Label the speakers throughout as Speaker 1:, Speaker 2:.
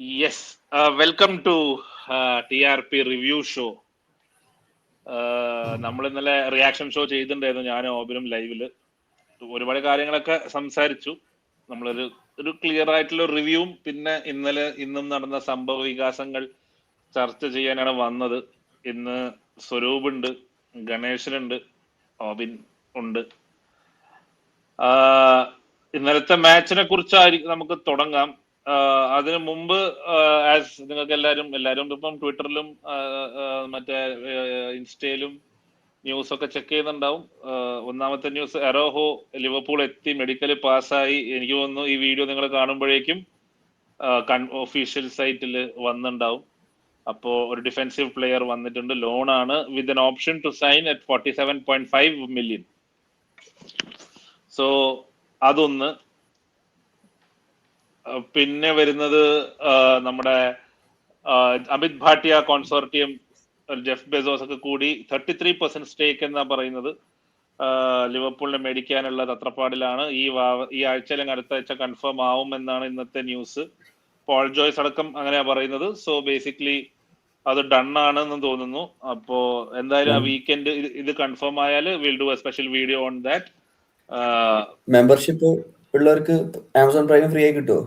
Speaker 1: Yes, welcome to TRP review show. നമ്മൾ ഇന്നലെ reaction show ചെയ്തിട്ടുണ്ടായിരുന്നു, ഞാനും ഓബിനും ലൈവില്. ഒരുപാട് കാര്യങ്ങളൊക്കെ സംസാരിച്ചു. നമ്മളൊരു ഒരു ക്ലിയർ ആയിട്ടുള്ള റിവ്യൂവും പിന്നെ ഇന്നും നടന്ന സംഭവ വികാസങ്ങൾ ചർച്ച ചെയ്യാനാണ് വന്നത്. ഇന്ന് സ്വരൂപ് ഉണ്ട്, ഗണേശനുണ്ട്, ഓബിൻ ഉണ്ട്. ഇന്നലത്തെ മാച്ചിനെ കുറിച്ചായിരിക്കും നമുക്ക് തുടങ്ങാം. അതിനു മുമ്പ് ആസ് നിങ്ങൾക്ക് എല്ലാവരും ഇപ്പം ട്വിറ്ററിലും മറ്റേ ഇൻസ്റ്റയിലും ന്യൂസ് ഒക്കെ ചെക്ക് ചെയ്യുന്നുണ്ടാവും. ഒന്നാമത്തെ ന്യൂസ്, എറോഹോ ലിവർപൂൾ എത്തി, മെഡിക്കൽ പാസ്സായി. എനിക്ക് തോന്നുന്നു ഈ വീഡിയോ നിങ്ങൾ കാണുമ്പോഴേക്കും ഒഫീഷ്യൽ സൈറ്റിൽ വന്നിട്ടുണ്ടാവും. അപ്പോ ഒരു ഡിഫെൻസീവ് പ്ലെയർ വന്നിട്ടുണ്ട്, ലോണാണ്, with an option to sign at 47.5 million. So അതൊന്ന്. പിന്നെ വരുന്നത് നമ്മുടെ Amit Bhatia consortium, Jeff Bezos ഒക്കെ കൂടി 33% സ്റ്റേക്ക് എന്നാ പറയുന്നത്. ലിവർപൂളിനെ മേടിക്കാനുള്ള തത്രപ്പാടിലാണ്. ഈ ആഴ്ചയിലും അടുത്ത ആഴ്ച കൺഫേം ആവും എന്നാണ് ഇന്നത്തെ ന്യൂസ്. പോൾ ജോയ്സ് അടക്കം അങ്ങനെയാ പറയുന്നത്. സോ ബേസിക്കലി അത് ഡൺ ആണെന്ന് തോന്നുന്നു. അപ്പോ എന്തായാലും ആ വീക്കെൻഡ് ഇത് കൺഫേം ആയാൽ will do A special video on that.
Speaker 2: Membership ഉള്ളവർക്ക് ആമസോൺ പ്രൈം ഫ്രീ ആയി കിട്ടുമോ?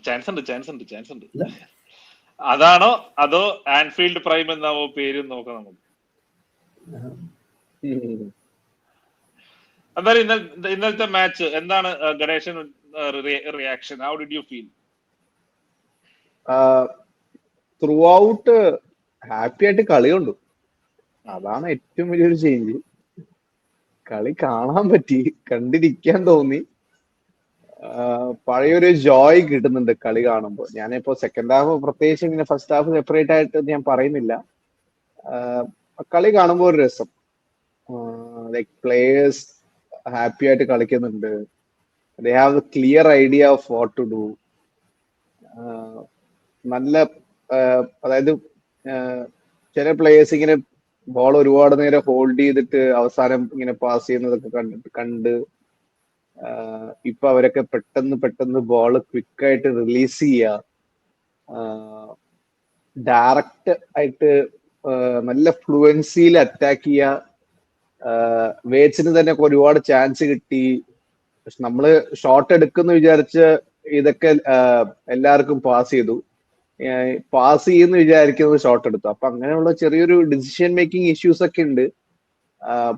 Speaker 1: ചാൻസ് ഉണ്ട്. അതാണോ അതോ ആൻഫീൽഡ് പ്രൈം എന്നാവോ പേര് നോക്കാം നമുക്ക്. എന്തായാലും ഇന്നലത്തെ മാച്ച് എന്താണ് Ganeshan reaction? How did you feel?
Speaker 3: Throughout happy ആയിട്ട് കളി കണ്ടു. അതാണ് ഏറ്റവും വലിയൊരു ചേഞ്ച്. കളി കാണാൻ പറ്റി, കണ്ടിരിക്കാൻ തോന്നി. പഴയൊരു ജോയ് കിട്ടുന്നുണ്ട് കളി കാണുമ്പോൾ. ഞാനിപ്പോ സെക്കൻഡ് ഹാഫ് പ്രത്യേകിച്ച് ഇങ്ങനെ ഫസ്റ്റ് ഹാഫ് സെപ്പറേറ്റ് ആയിട്ട് ഞാൻ പറയുന്നില്ല. കളി കാണുമ്പോൾ ഒരു രസം. ലൈക് പ്ലേയേഴ്സ് ഹാപ്പി ആയിട്ട് കളിക്കുന്നുണ്ട്. They have a clear idea of what to do. നല്ല അതായത് ചില പ്ലേയേഴ്സ് ഇങ്ങനെ ബോൾ ഒരുപാട് നേരം ഹോൾഡ് ചെയ്തിട്ട് അവസാനം ഇങ്ങനെ പാസ് ചെയ്യുന്നതൊക്കെ കണ്ട് ഇപ്പൊ അവരൊക്കെ പെട്ടെന്ന് ബോൾ ക്വിക്കായിട്ട് റിലീസ് ചെയ്യുക, ഡയറക്റ്റ് ആയിട്ട് നല്ല ഫ്ലുവൻസിയിൽ അറ്റാക്ക് ചെയ്യുക. വേറ്റ്സിന് തന്നെ ഒരുപാട് ചാൻസ് കിട്ടി. പക്ഷെ നമ്മള് ഷോട്ട് എടുക്കുന്നു വിചാരിച്ച് ഇതൊക്കെ എല്ലാവർക്കും പാസ് ചെയ്തു. പാസ് ചെയ്യുന്ന വിചാരിക്കുന്നത് ഷോട്ട് എടുത്തു. അപ്പൊ അങ്ങനെയുള്ള ചെറിയൊരു ഡിസിഷൻ മേക്കിംഗ് ഇഷ്യൂസ് ഒക്കെ ഉണ്ട്.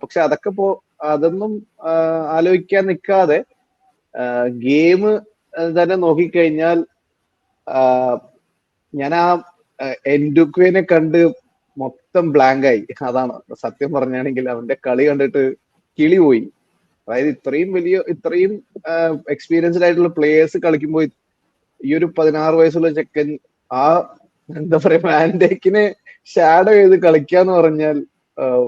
Speaker 3: പക്ഷെ അതൊക്കെ അതൊന്നും ആലോചിക്കാൻ നിൽക്കാതെ ഗെയിം തന്നെ നോക്കിക്കഴിഞ്ഞാൽ ഞാൻ ആ എൻഡുക്വേനെ കണ്ട് മൊത്തം ബ്ലാങ്ക് ആയി. അതാണ് സത്യം പറഞ്ഞാണെങ്കിൽ. അവന്റെ കളി കണ്ടിട്ട് കിളി പോയി. അതായത് ഇത്രയും എക്സ്പീരിയൻസ്ഡ് ആയിട്ടുള്ള പ്ലേയേഴ്സ് കളിക്കുമ്പോൾ ഈ ഒരു 16 വയസ്സുള്ള ചെക്കൻ ആ എന്താ പറയാ മാൻഡേക്കിനെ ഷാഡോ ചെയ്ത് കളിക്കാന്ന് പറഞ്ഞാൽ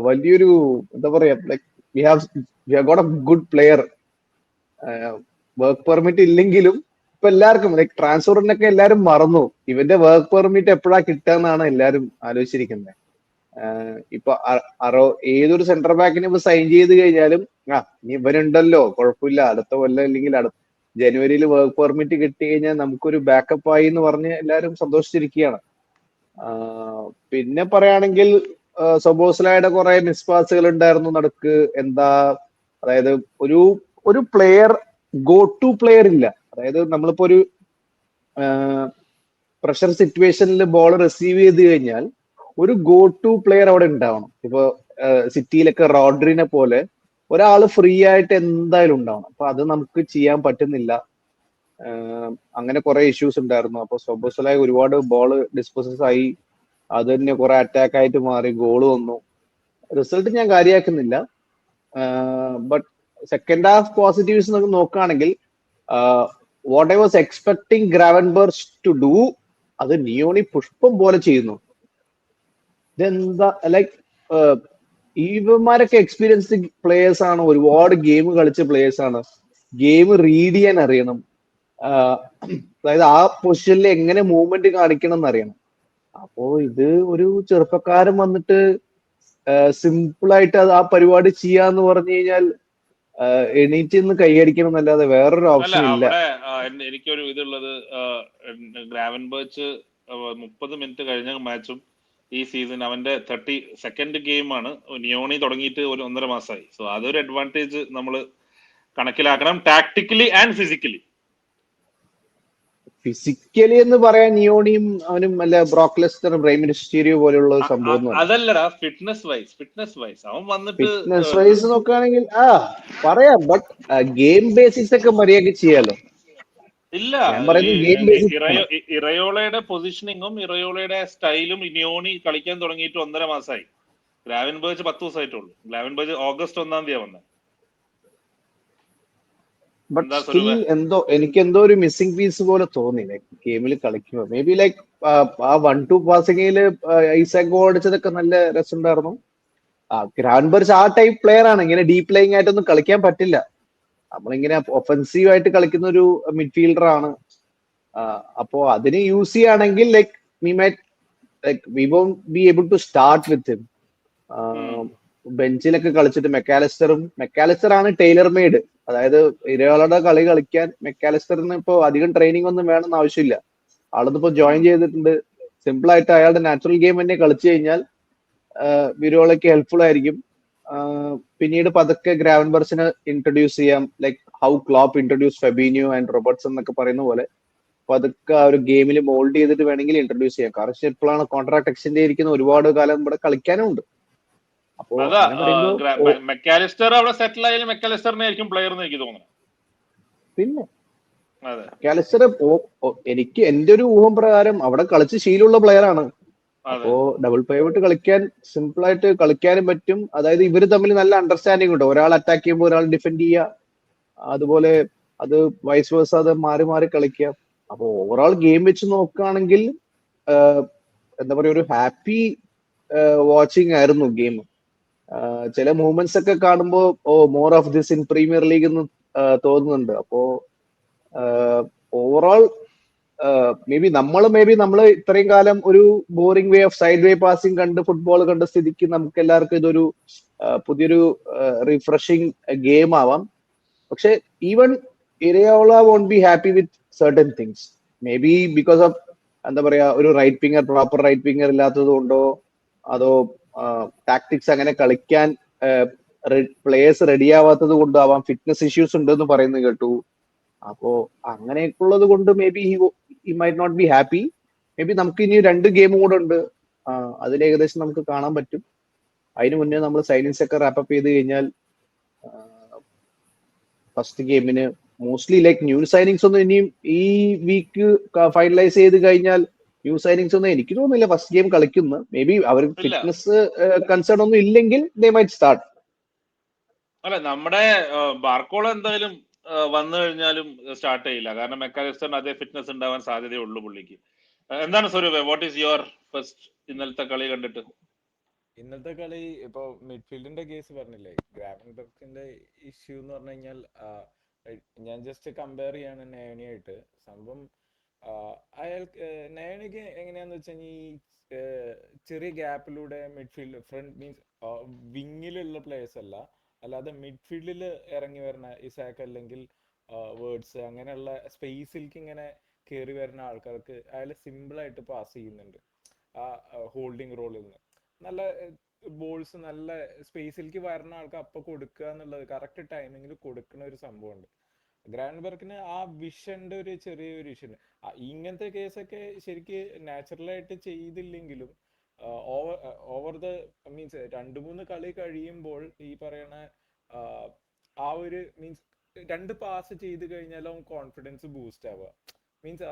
Speaker 3: വലിയൊരു എന്താ പറയാ, like we have got A good player. Work permit ഇല്ലെങ്കിലും ഇപ്പൊ എല്ലാവർക്കും ലൈക് ട്രാൻസ്ഫറിനൊക്കെ എല്ലാരും മറന്നു. ഇവന്റെ വർക്ക് പെർമിറ്റ് എപ്പോഴാ കിട്ടാന്നാണ് എല്ലാരും ആലോചിച്ചിരിക്കുന്നത്. ഇപ്പൊ ഏതൊരു സെന്റർ ബാക്കിനെ ഇപ്പൊ സൈൻ ചെയ്ത് കഴിഞ്ഞാലും ഇനി ഇവരുണ്ടല്ലോ, കുഴപ്പമില്ല, അടുത്ത കൊല്ലം അല്ലെങ്കിൽ ജനുവരിയിൽ വർക്ക് പെർമിറ്റ് കിട്ടി കഴിഞ്ഞാൽ നമുക്കൊരു ബാക്കപ്പ് ആയി എന്ന് പറഞ്ഞ് എല്ലാവരും സന്തോഷിച്ചിരിക്കുകയാണ്. പിന്നെ പറയുകയാണെങ്കിൽ സൊബോസ്ലായുടെ കുറെ മിസ്പാസുകൾ ഉണ്ടായിരുന്നു നടുക്ക്. അതായത് ഒരു പ്ലെയർ, ഗോ ടു പ്ലെയർ ഇല്ല. അതായത് നമ്മളിപ്പോ ഒരു പ്രഷർ സിറ്റുവേഷനിൽ ബോൾ റിസീവ് ചെയ്ത് കഴിഞ്ഞാൽ ഒരു ഗോ ടു പ്ലെയർ അവിടെ ഉണ്ടാവണം. ഇപ്പൊ സിറ്റിയിലൊക്കെ റോഡ്രിനെ പോലെ ഒരാള് ഫ്രീ ആയിട്ട് എന്തായാലും ഉണ്ടാവണം. അപ്പൊ അത് നമുക്ക് ചെയ്യാൻ പറ്റുന്നില്ല. അങ്ങനെ കുറെ ഇഷ്യൂസ് ഉണ്ടായിരുന്നു. അപ്പൊ സൊബോസ്ലായി ഒരുപാട് ബോള് ഡിസ്പോസസ് ആയി. അത് തന്നെ കുറെ അറ്റാക്ക് ആയിട്ട് മാറി, ഗോള് വന്നു. റിസൾട്ട് ഞാൻ കാര്യമാക്കുന്നില്ല. ബട്ട് സെക്കൻഡ് ഹാഫ് പോസിറ്റീവ്സ് നമുക്ക് നോക്കുകയാണെങ്കിൽ what I was expecting Gravenberch to do അത് നിയോണി പുഷ്പം പോലെ ചെയ്യുന്നു. ഇതെന്താ ലൈക്ക് ഇവന്മാരൊക്കെ എക്സ്പീരിയൻസ്ഡ് പ്ലേയേഴ്സ് ആണ്, ഒരുപാട് ഗെയിം കളിച്ച പ്ലേയേഴ്സ് ആണ്. ഗെയിം റീഡ് ചെയ്യാൻ അറിയണം. അതായത് ആ പൊസിഷനിൽ എങ്ങനെ മൂവ്മെന്റ് കാണിക്കണം എന്നറിയണം. അപ്പോ ഇത് ഒരു ചെറുപ്പക്കാരൻ വന്നിട്ട് സിമ്പിൾ ആയിട്ട് അത് ആ പരിപാടി ചെയ്യാന്ന് പറഞ്ഞു കഴിഞ്ഞാൽ എണീറ്റ് നിന്ന് കൈയടിക്കണം എന്നല്ലാതെ വേറൊരു
Speaker 1: അല്ല
Speaker 3: ഓപ്ഷൻ ഇല്ല.
Speaker 1: അവിടെ എനിക്കൊരു ഇതുള്ളത് ഗ്രാവൻബർച്ച് 30 മിനിറ്റ് കഴിഞ്ഞ മാച്ചും ഈ സീസൺ അവന്റെ 32nd ഗെയിമാണ്. നിയോണി തുടങ്ങിയിട്ട് ഒരു 1.5 മാസമായി. സോ അതൊരു അഡ്വാൻറ്റേജ് നമ്മൾ കണക്കിലാക്കണം, ടാക്ടിക്കലി ആൻഡ് ഫിസിക്കലി.
Speaker 3: ഫിസിക്കലി എന്ന് പറയാൻ നിയോണിയും അവനും അല്ല ബ്രോക്ലെസ്റ്ററും റെയ്മൻ സ്റ്റീരിയോ പോലെയുള്ള ഒരു സംഭവം ഒന്നുമല്ല.
Speaker 1: അതല്ലടാ, ഫിറ്റ്നസ് വൈസ് അവൻ വന്നിട്ട്
Speaker 3: ഫിറ്റ്നസ് വൈസ് നോക്കുകയാണെങ്കിൽ പറയാം, ബട്ട് ഗെയിം ബേസിക്സ് ഒക്കെ മര്യാദക്ക് ചെയ്യാലോ.
Speaker 1: ഇല്ല,
Speaker 3: ഞാൻ പറയുന്നത് ഗെയിം ബേസിക്സ്.
Speaker 1: ഇറയോളയുടെ പൊസിഷനിങ്ങും ഇറയോളയുടെ സ്റ്റൈലും നിയോണി കളിക്കാൻ തുടങ്ങിയിട്ട് 1.5 മാസമായി. ഗ്രാവൻബർച്ച് 10 ദിവസമായിട്ടുള്ളൂ. ഗ്രാവൻബർച്ച് ഓഗസ്റ്റ് 1 വന്നത്.
Speaker 3: ബട്ട് സ്റ്റിൽ എനിക്ക് എന്തോ ഒരു മിസ്സിംഗ് പീസ് പോലെ തോന്നി ലൈക്ക് ഗെയിമിൽ കളിക്കുമ്പോൾ. മേ ബി ലൈക്ക് ആ 1-2 പാസിംഗില് ഐസാക് ഗോൾ അടിച്ചതൊക്കെ നല്ല രസമുണ്ടായിരുന്നു. ഗ്രാവൻബർച്ച് ആ ടൈപ്പ് പ്ലെയർ ആണ്. ഇങ്ങനെ ഡീപ് പ്ലേയിങ് ആയിട്ടൊന്നും കളിക്കാൻ പറ്റില്ല. നമ്മളിങ്ങനെ ഒഫൻസീവ് ആയിട്ട് കളിക്കുന്ന ഒരു മിഡ്ഫീൽഡർ ആണ്. അപ്പോ അതിന് യൂസ് ചെയ്യുകയാണെങ്കിൽ like we won't be able to start with him. ബെഞ്ചിലൊക്കെ കളിച്ചിട്ട് മെക്കാലിസ്റ്റർ ആണ് ടൈലർ മെയ്ഡ്. അതായത് ഇരയാളുടെ കളി കളിക്കാൻ മെക്കാലിസ്റ്ററിന് ഇപ്പോ അധികം ട്രെയിനിങ് ഒന്നും വേണമെന്ന് ആവശ്യമില്ല. ആളൊന്നിപ്പോ ജോയിൻ ചെയ്തിട്ടുണ്ട്. സിമ്പിൾ ആയിട്ട് അയാളുടെ നാച്ചുറൽ ഗെയിം തന്നെ കളിച്ചു കഴിഞ്ഞാൽ വിരോളയ്ക്ക് ഹെൽപ്ഫുൾ ആയിരിക്കും. പിന്നീട് പതുക്കെ ഗ്രാവൻബർച്ചിനെ ഇൻട്രൊഡ്യൂസ് ചെയ്യാം, like how Klopp introduce Fabinho and Robertson എന്നൊക്കെ പറയുന്ന പോലെ പതുക്കെ ആ ഒരു ഗെയിമിൽ മോൾഡ് ചെയ്തിട്ട് വേണമെങ്കിൽ ഇൻട്രൊഡ്യൂസ് ചെയ്യാം. കാരണം ഇപ്പോഴാണ് കോൺട്രാക്ട് എക്സ്റ്റെൻഡ് ചെയ്തിരിക്കുന്ന, ഒരുപാട് കാലം ഇവിടെ കളിക്കാനും ഉണ്ട്. അപ്പോ
Speaker 1: മെക്കാലിസ്റ്റർ അവിടെ സെറ്റിൽ ആയാലും മെക്കാലിസ്റ്ററിനെ ആയിരിക്കും പ്ലെയർ എന്ന് എനിക്ക് തോന്നുന്നു.
Speaker 3: പിന്നെ മെക്കാലിസ്റ്റർ എനിക്ക് എന്റെ ഒരു ഊഹം പ്രകാരം അവിടെ കളിച്ച് ശീലമുള്ള പ്ലെയർ ആണ്. അപ്പോ ഡബിൾ പൈവോട്ട് കളിക്കാൻ സിമ്പിൾ ആയിട്ട് കളിക്കാനും പറ്റും. അതായത് ഇവര് തമ്മിൽ നല്ല അണ്ടർസ്റ്റാൻഡിംഗ് ഉണ്ട്. ഒരാൾ അറ്റാക്ക് ചെയ്യുമ്പോൾ ഒരാൾ ഡിഫെൻഡ് ചെയ്യുക, അതുപോലെ അത് വൈസ് വേഴ്സ, അത് മാറി മാറി കളിക്കാം. അപ്പൊ ഓവറോൾ ഗെയിം വെച്ച് നോക്കുകയാണെങ്കിൽ എന്താ പറയാ, ഒരു ഹാപ്പി വാച്ചിങ് ആയിരുന്നു ഗെയിം. ചില മൂവ്മെന്റ്സ് ഒക്കെ കാണുമ്പോൾ more of this in premier league എന്ന് തോന്നുന്നുണ്ട്. അപ്പോ ഓവറോൾ മേ ബി നമ്മൾ ഇത്രയും കാലം ഒരു boring way of side way passing കണ്ട് ഫുട്ബോൾ കണ്ട സ്ഥിതിക്ക് നമുക്ക് എല്ലാവർക്കും ഇതൊരു പുതിയൊരു റിഫ്രഷിങ് ഗെയിം ആവാം. പക്ഷെ even Iraola won't be happy with certain things. Maybe because of എന്താ പറയാ, ഒരു പ്രോപ്പർ റൈറ്റ് വിങ്ങർ ഇല്ലാത്തത് കൊണ്ടോ, അതോ ടാക്ടിക്സ് അങ്ങനെ കളിക്കാൻ പ്ലേയേഴ്സ് റെഡി ആവാത്തത് കൊണ്ടാവാം. ഫിറ്റ്നസ് ഇഷ്യൂസ് ഉണ്ടെന്ന് പറയുന്നത് കേട്ടു. അപ്പോ അങ്ങനെയൊക്കെയുള്ളത് കൊണ്ട് maybe he might not be happy. Maybe നമുക്ക് ഇനി 2 ഗെയിം കൂടെ ഉണ്ട്. അതിൽ ഏകദേശം നമുക്ക് കാണാൻ പറ്റും. അതിന് മുന്നേ നമ്മൾ സൈനിങ്സ് ഒക്കെ റാപ്പപ്പ് ചെയ്ത് കഴിഞ്ഞാൽ ഫസ്റ്റ് ഗെയിമിന് മോസ്റ്റ്ലി ലൈക്ക് ന്യൂ സൈനിങ്സ് ഒന്നും ഇനിയും ഈ വീക്ക് ഫൈനലൈസ് ചെയ്ത് കഴിഞ്ഞാൽ ന്യൂ സൈനിങ്സ് ഒന്നും എനിക്ക് തോന്നുന്നില്ല ഫസ്റ്റ് ഗെയിം കളിക്കുന്നു. മേ ബി അവർക്ക് ഫിറ്റ്നസ് കൺസേൺ ഒന്നും ഇല്ലെങ്കിൽ ദേ മൈറ്റ് സ്റ്റാർട്ട്.
Speaker 1: അല്ല, നമ്മുടെ ബാർക്കോള എന്തായാലും വന്നു കഴിഞ്ഞാലും സ്റ്റാർട്ട് ചെയ്യില്ല. കാരണം മെക്കാലിസ്റ്ററിന് അതേ ഫിറ്റ്നസ് ഉണ്ടാവാൻ സാധ്യതയുള്ളൂ പുള്ളിക്ക്. എന്താണ് Swaroop, what is your first ഇന്നലത്തെ കളി കണ്ടിട്ട്?
Speaker 4: ഇന്നത്തെ കളി ഇപ്പൊ മിഡ്ഫീൽഡിന്റെ കേസ് പറഞ്ഞില്ലേ, ഗ്രാവൻബർക്കിന്റെ ഇഷ്യൂ എന്ന് പറഞ്ഞു കഴിഞ്ഞാൽ ഞാൻ ജസ്റ്റ് കമ്പയർ ചെയ്യാണ് നയനിയായിട്ട്. സംഭവം അയാൾക്ക് നയനിക്ക് എങ്ങനെയാന്ന് വെച്ച് കഴിഞ്ഞാൽ ഈ ചെറിയ ഗ്യാപ്പിലൂടെ മിഡ്ഫീൽഡ് ഫ്രണ്ട് മീൻസ് വിങ്ങിലുള്ള പ്ലേയേഴ്സ് അല്ല, അല്ലാതെ മിഡ്ഫീൽഡിൽ ഇറങ്ങി വരുന്ന ഇസാക്ക് അല്ലെങ്കിൽ വേർഡ്സ് അങ്ങനെയുള്ള സ്പേസിലേക്ക് ഇങ്ങനെ കയറി വരുന്ന ആൾക്കാർക്ക് അയാൾ സിമ്പിളായിട്ട് പാസ് ചെയ്യുന്നുണ്ട് ആ ഹോൾഡിങ് റോളിൽ നിന്ന്. നല്ല ബോൾസ് നല്ല സ്പേസിലേക്ക് വരുന്ന ആൾക്ക് അപ്പൊ കൊടുക്കുക എന്നുള്ളത് കറക്റ്റ് ടൈമിങ്ങിൽ കൊടുക്കുന്ന ഒരു സംഭവമുണ്ട്. ഗ്രാൻഡ്ബർക്കിന് ആ വിഷന്റെ ഒരു ചെറിയൊരു ഇഷ്യൂ ഉണ്ട്. ഇങ്ങനത്തെ കേസൊക്കെ ശരിക്ക് നാച്ചുറലായിട്ട് ചെയ്തില്ലെങ്കിലും ഓവർ ദ മീൻസ് 2-3 കളി കഴിയുമ്പോൾ ഈ പറയണ ആ ഒരു മീൻസ് 2 പാസ് ചെയ്ത് കഴിഞ്ഞാൽ അവൻ കോൺഫിഡൻസ് ബൂസ്റ്റ് ആവുക. മീൻസ്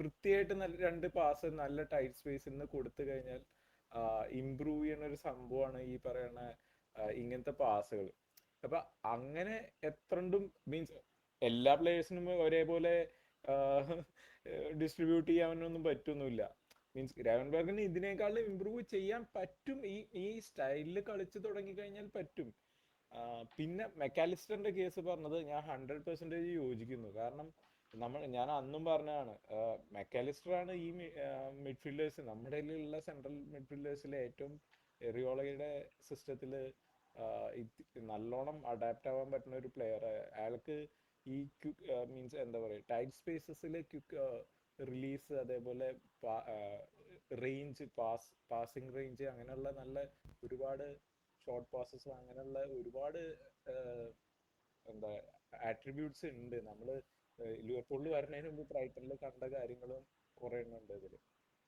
Speaker 4: വൃത്തിയായിട്ട് 2 പാസ് നല്ല ടൈറ്റ് സ്പേസിൽ നിന്ന് കൊടുത്തു കഴിഞ്ഞാൽ ഇംപ്രൂവ് ചെയ്യുന്ന ഒരു സംഭവമാണ് ഈ പറയുന്ന ഇങ്ങനത്തെ പാസുകൾ. അപ്പൊ അങ്ങനെ എത്രണ്ടും മീൻസ് എല്ലാ പ്ലേയേഴ്സിനും ഒരേപോലെ ഡിസ്ട്രിബ്യൂട്ട് ചെയ്യാനൊന്നും പറ്റൊന്നുമില്ല. മീൻസ് ഗ്രാവൻബർഗിന് ഇതിനേക്കാളും ഇംപ്രൂവ് ചെയ്യാൻ പറ്റും. ഈ സ്റ്റൈലിൽ കളിച്ചു തുടങ്ങി കഴിഞ്ഞാൽ പറ്റും. പിന്നെ മെക്കാലിസ്റ്ററിന്റെ കേസ് പറഞ്ഞത് ഞാൻ 100% യോജിക്കുന്നു. കാരണം ഞാൻ അന്നും പറഞ്ഞതാണ്, മെക്കാലിസ്റ്റർ ആണ് ഈ മിഡ്ഫീൽഡേഴ്സ് നമ്മുടെ ഉള്ള സെൻട്രൽ മിഡ്ഫീൽഡേഴ്സിലെ ഏറ്റവും എറിയോളയുടെ സിസ്റ്റത്തില് നല്ലോണം അഡാപ്റ്റ് ആവാൻ പറ്റുന്ന ഒരു പ്ലെയർ. അയാൾക്ക് ഈ മീൻസ് എന്താ പറയുക, ടൈറ്റ് സ്പേസസിൽ ക്വിക്ക് റിലീസ്, അതേപോലെ റേഞ്ച്, പാസിംഗ് റേഞ്ച്, അങ്ങനെയുള്ള നല്ല ഒരുപാട് ഷോർട്ട് പാസസ്, അങ്ങനെയുള്ള ഒരുപാട് എന്താ ആട്രിബ്യൂട്ട്സ് ഉണ്ട്. നമ്മൾ ലിവർപൂളിൽ വരുന്നതിന് മുമ്പ് ബ്രൈറ്റണിൽ കണ്ട കാര്യങ്ങളും കുറെ ഉണ്ട് ഇതിൽ.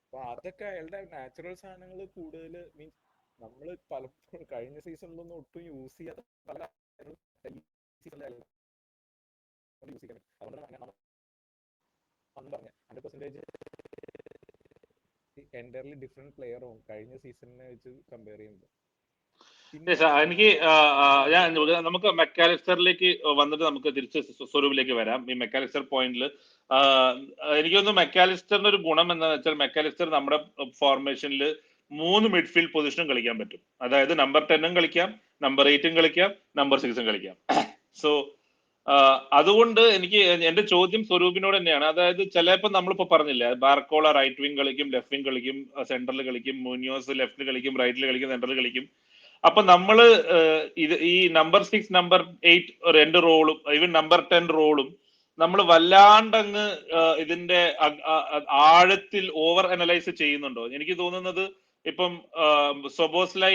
Speaker 4: അപ്പൊ അതൊക്കെ അയാളുടെ നാച്ചുറൽ സാധനങ്ങൾ കൂടുതൽ മീൻസ് നമ്മൾ പലപ്പോഴും കഴിഞ്ഞ സീസണിലൊന്നും ഒട്ടും യൂസ് ചെയ്യാത്ത പല യൂസ് ചെയ്യാൻ. അതുകൊണ്ടാണ് അന്ന് പറഞ്ഞ 100% എൻറ്റയർലി ഡിഫറെന്റ് പ്ലെയർ ആവും കഴിഞ്ഞ സീസണിനെ വെച്ച് കമ്പയർ ചെയ്യുമ്പോൾ.
Speaker 1: എനിക്ക് നമുക്ക് മെക്കാലിസ്റ്ററിലേക്ക് വന്നിട്ട് നമുക്ക് തിരിച്ച് സ്വരൂപിലേക്ക് വരാം. ഈ മെക്കാലിസ്റ്റർ പോയിന്റിൽ എനിക്കൊന്ന് മെക്കാലിസ്റ്ററിന്റെ ഒരു ഗുണം എന്താണെന്ന് വെച്ചാൽ, മെക്കാലിസ്റ്റർ നമ്മുടെ ഫോർമേഷനിൽ 3 മിഡ്ഫീൽഡ് പൊസിഷനും കളിക്കാൻ പറ്റും. അതായത് നമ്പർ 10 കളിക്കാം, നമ്പർ 8 കളിക്കാം, നമ്പർ 6 കളിക്കാം. സോ അതുകൊണ്ട് എനിക്ക് എന്റെ ചോദ്യം സ്വരൂപിനോട് തന്നെയാണ്. അതായത് ചിലപ്പോ നമ്മളിപ്പോ പറഞ്ഞില്ലേ, ബാർക്കോള റൈറ്റ് വിങ് കളിക്കും, ലെഫ്റ്റ് വിങ് കളിക്കും, സെന്ററിൽ കളിക്കും, മുനിയോസ് ലെഫ്റ്റിൽ കളിക്കും, റൈറ്റിൽ കളിക്കും, സെന്ററിൽ കളിക്കും. അപ്പൊ നമ്മള് ഇത് ഈ നമ്പർ 6, നമ്പർ 8 രണ്ട് റോളും, ഈവൻ നമ്പർ 10 റോളും നമ്മൾ വല്ലാണ്ടങ്ങ് ഇതിന്റെ ആഴത്തിൽ ഓവർ അനലൈസ് ചെയ്യുന്നുണ്ടോ? എനിക്ക് തോന്നുന്നത് ഇപ്പം സൊബോസ്ലൈ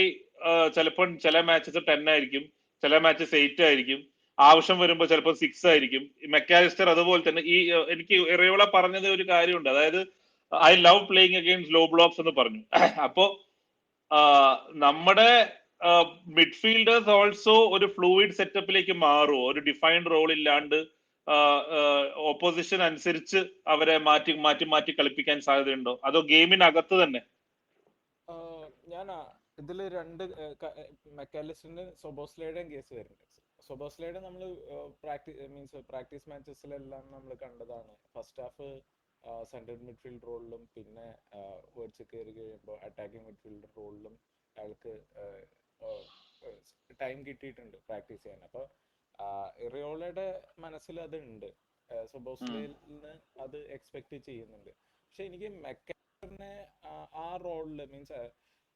Speaker 1: ചിലപ്പോൾ ചില മാച്ചസ് 10 ആയിരിക്കും, ചില മാച്ചസ് 8 ആയിരിക്കും, ആവശ്യം വരുമ്പോൾ ചിലപ്പോൾ 6 ആയിരിക്കും. മെക്കാലിസ്റ്റർ അതുപോലെ തന്നെ. ഈ എനിക്ക് ഇറയോള പറഞ്ഞത് ഒരു കാര്യമുണ്ട്, അതായത് I love playing against low blocks എന്ന് പറഞ്ഞു. അപ്പോ നമ്മുടെ മിഡ്ഫീൽഡേഴ്സ് ഓൾസോ ഒരു ഫ്ലൂയിഡ് സെറ്റപ്പിലേക്ക് മാറുമോ? ഒരു ഡിഫൈൻഡ് റോൾ ഇല്ലാണ്ട് ഓപ്പോസിഷൻ അനുസരിച്ച് അവരെ മാറ്റി മാറ്റി മാറ്റി കളിപ്പിക്കാൻ സാധ്യതയുണ്ടോ? അതോ ഗെയിമിനകത്ത് തന്നെ?
Speaker 4: ഞാൻ ഇതിൽ രണ്ട് മെക്കാലിസ്റ്ററിന്റെ സൊബോസ്ലൈയുടെയും കേസ് വരുന്നുണ്ട്. സൊബോസ്ലൈയുടെ നമ്മൾ പ്രാക്ടീസ് മാച്ചസിലെല്ലാം നമ്മൾ കണ്ടതാണ്. ഫസ്റ്റ് ഹാഫ് സെൻട്രൽ മിഡ്ഫീൽഡ് റോളിലും, പിന്നെ വേർഡ്സ് കയറി കഴിയുമ്പോൾ അറ്റാക്കിംഗ് മിഡ്ഫീൽഡ് റോളിലും അയാൾക്ക് ടൈം കിട്ടിയിട്ടുണ്ട് പ്രാക്ടീസ് ചെയ്യാൻ. അപ്പൊ ഇറിയോളയുടെ മനസ്സിൽ അത് ഉണ്ട്, സൊബോസ്ലയിൽ നിന്ന് അത് എക്സ്പെക്ട് ചെയ്യുന്നുണ്ട്. പക്ഷെ എനിക്ക് മെക്കാലിസ്റ്ററിനെ ആ റോളിൽ മീൻസ്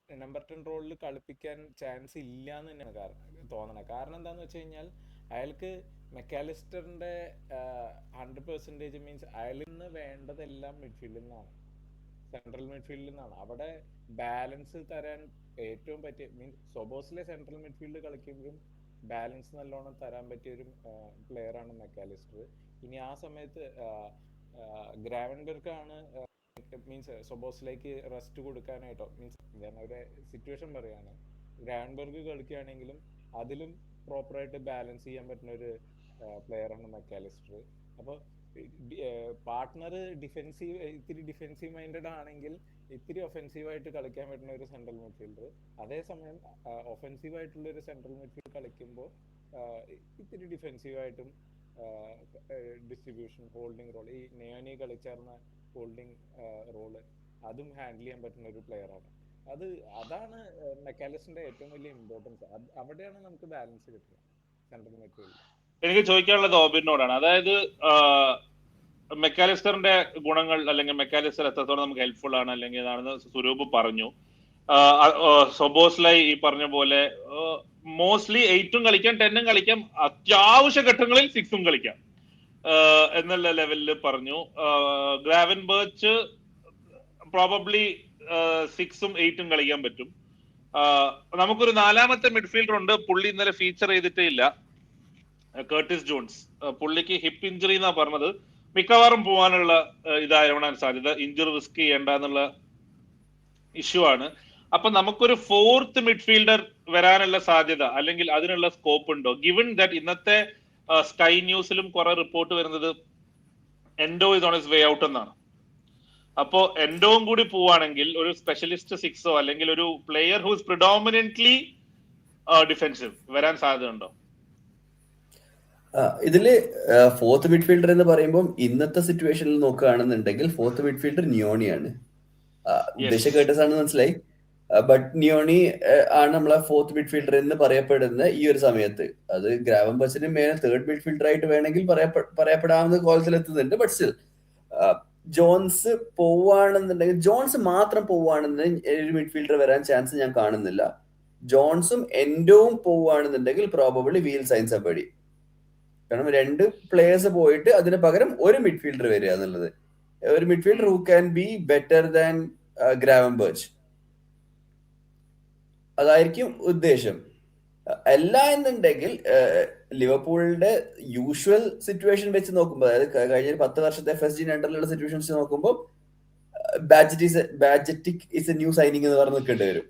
Speaker 4: നമ്പർ 10 റോളിൽ കളിപ്പിക്കാൻ ചാൻസ് ഇല്ല എന്ന് തന്നെയാണ് തോന്നണത്. കാരണം എന്താന്ന് വെച്ച് കഴിഞ്ഞാൽ, അയാൾക്ക് മെക്കാലിസ്റ്ററിന്റെ 100% മീൻസ് അയാളിൽ നിന്ന് വേണ്ടതെല്ലാം മിഡ്ഫീൽഡിൽ നിന്നാണ്, സെൻട്രൽ മിഡ്ഫീൽഡിൽ നിന്നാണ്. അവിടെ ബാലൻസ് തരാൻ ഏറ്റവും പറ്റിയ മീൻസ് സൊബോസിലെ സെൻട്രൽ മിഡ്ഫീൽഡ് കളിക്കുമ്പോഴും ബാലൻസ് നല്ലോണം തരാൻ പറ്റിയ ഒരു പ്ലെയർ ആണ് മെക്കാലിസ്റ്റർ. ഇനി ആ സമയത്ത് ഗ്രാവൻബർക്കാണ് മീൻസ് സൊബോസിലേക്ക് റെസ്റ്റ് കൊടുക്കാനായിട്ടോ, മീൻസ് ഞാൻ ഒരു സിറ്റുവേഷൻ പറയാണ്, ഗ്രാവൻബർഗ് കളിക്കുകയാണെങ്കിലും അതിലും പ്രോപ്പറായിട്ട് ബാലൻസ് ചെയ്യാൻ പറ്റുന്ന ഒരു പ്ലെയർ ആണ് മെക്കാലിസ്റ്റർ. അപ്പോൾ പാർട്ട്ണർ ഇത്തിരി ഡിഫെൻസീവ് മൈൻഡഡ് ആണെങ്കിൽ ഇത്തിരി ഒഫെൻസീവായിട്ട് കളിക്കാൻ പറ്റുന്ന ഒരു സെൻട്രൽ മിഡ്ഫീൽഡർ, അതേസമയം ഒഫെൻസീവ് ആയിട്ടുള്ള ഒരു സെൻട്രൽ മിഡ്ഫീൽഡ് കളിക്കുമ്പോൾ ഇത്തിരി ഡിഫെൻസീവായിട്ടും ഡിസ്ട്രിബ്യൂഷൻ, ഹോൾഡിംഗ് റോൾ, ഈ നെയോനി കളിച്ചേർന്ന ഹോൾഡിംഗ് റോള് അതും ഹാൻഡിൽ ചെയ്യാൻ പറ്റുന്ന ഒരു പ്ലെയർ ആണ്. അതാണ് മെക്കാലിസ്റ്ററിന്റെ ഏറ്റവും വലിയ ഇമ്പോർട്ടൻസ്. അവിടെയാണ് നമുക്ക് ബാലൻസ് കിട്ടുക സെൻട്രൽ മിഡ്ഫീൽഡിൽ.
Speaker 1: എനിക്ക് ചോദിക്കാനുള്ളത് ഓബിനോടാണ്. അതായത് മെക്കാലിസ്റ്ററിന്റെ ഗുണങ്ങൾ, അല്ലെങ്കിൽ മെക്കാലിസ്റ്റർ എത്രത്തോളം നമുക്ക് ഹെൽപ്ഫുൾ ആണ് അല്ലെങ്കിൽ ഇതാണെന്ന് സ്വരൂപ് പറഞ്ഞു. സൊബോസ്ലൈ ഈ പറഞ്ഞ പോലെ മോസ്റ്റ്ലി 8ഉം കളിക്കാം, 10ഉം കളിക്കാം, അത്യാവശ്യ ഘട്ടങ്ങളിൽ 6ഉം കളിക്കാം എന്നുള്ള ലെവലിൽ പറഞ്ഞു. ഗ്രാവൻബർച്ച് പ്രോബബ്ലി 6ഉം 8ഉം കളിക്കാൻ പറ്റും. നമുക്കൊരു 4ാമത്തെ മിഡ്ഫീൽഡർ ഉണ്ട്, പുള്ളി ഇന്നലെ ഫീച്ചർ ചെയ്തിട്ടേ ഇല്ല, കേർട്ടിസ് ജോൺസ്. പുള്ളിക്ക് ഹിപ്പ് ഇഞ്ചുറി എന്നാ പറഞ്ഞത്, മിക്കവാറും പോകാനുള്ള ഇതായവണാൻ സാധ്യത, ഇഞ്ചുറി റിസ്ക് ചെയ്യേണ്ട എന്നുള്ള ഇഷ്യൂ ആണ്. അപ്പൊ നമുക്കൊരു 4th മിഡ്ഫീൽഡർ വരാനുള്ള സാധ്യത അല്ലെങ്കിൽ അതിനുള്ള സ്കോപ്പ് ഉണ്ടോ? ഗിവൺ ദാറ്റ് ഇന്നത്തെ സ്കൈ ന്യൂസിലും കുറെ റിപ്പോർട്ട് വരുന്നത് endo is on his way out എന്നാണ്. അപ്പോ എൻഡോയും കൂടി പോവാണെങ്കിൽ ഒരു സ്പെഷ്യലിസ്റ്റ് 6ഓ അല്ലെങ്കിൽ ഒരു player who is predominantly defensive വരാൻ സാധ്യത ഉണ്ടോ?
Speaker 2: ഇതില് 4th മിഡ്ഫീൽഡർ എന്ന് പറയുമ്പോൾ ഇന്നത്തെ സിറ്റുവേഷനിൽ നോക്കുകയാണെന്നുണ്ടെങ്കിൽ 4th മിഡ്ഫീൽഡർ നിയോണിയാണ്. ഉദ്ദേശം കേട്ടസാണ് മനസ്സിലായി. ബട്ട് നിയോണി ആണ് നമ്മളെ 4th മിഡ്ഫീൽഡർ എന്ന് പറയപ്പെടുന്ന ഈ ഒരു സമയത്ത്. അത് ഗ്രാവൻബർച്ചിന് മേലെ 3rd മിഡ്ഫീൽഡർ ആയിട്ട് വേണമെങ്കിൽ പറയപ്പെടാവുന്ന കോളത്തിലെത്തുന്നുണ്ട്. ബട്ട് സ്റ്റിൽ ജോൺസ് പോവാണെന്നുണ്ടെങ്കിൽ, ജോൺസ് മാത്രം പോവാണെന്നുണ്ടെങ്കിൽ ഒരു മിഡ്ഫീൽഡർ വരാൻ ചാൻസ് ഞാൻ കാണുന്നില്ല. ജോൺസും എൻഡോവും പോവുകയാണെന്നുണ്ടെങ്കിൽ പ്രോബബിളി വീൽ സൈൻ സംബഡി. കാരണം 2 പ്ലേയേഴ്സ് പോയിട്ട് അതിന് പകരം ഒരു മിഡ്ഫീൽഡർ വരിക എന്നുള്ളത്, ഒരു midfielder who can be better than Gravenberch, അതായിരിക്കും ഉദ്ദേശം. അല്ല എന്നുണ്ടെങ്കിൽ ലിവർപൂളിന്റെ യൂഷ്വൽ സിറ്റുവേഷൻ വെച്ച് നോക്കുമ്പോൾ, അതായത് കഴിഞ്ഞ 10 വർഷത്തെ FSG അണ്ടറിലുള്ള സിറ്റുവേഷൻ വെച്ച് നോക്കുമ്പോൾ ബാജറ്റിക് ഇസ് എ ന്യൂ സൈനിങ് എന്ന് പറഞ്ഞ് നിൽക്കേണ്ടി വരും.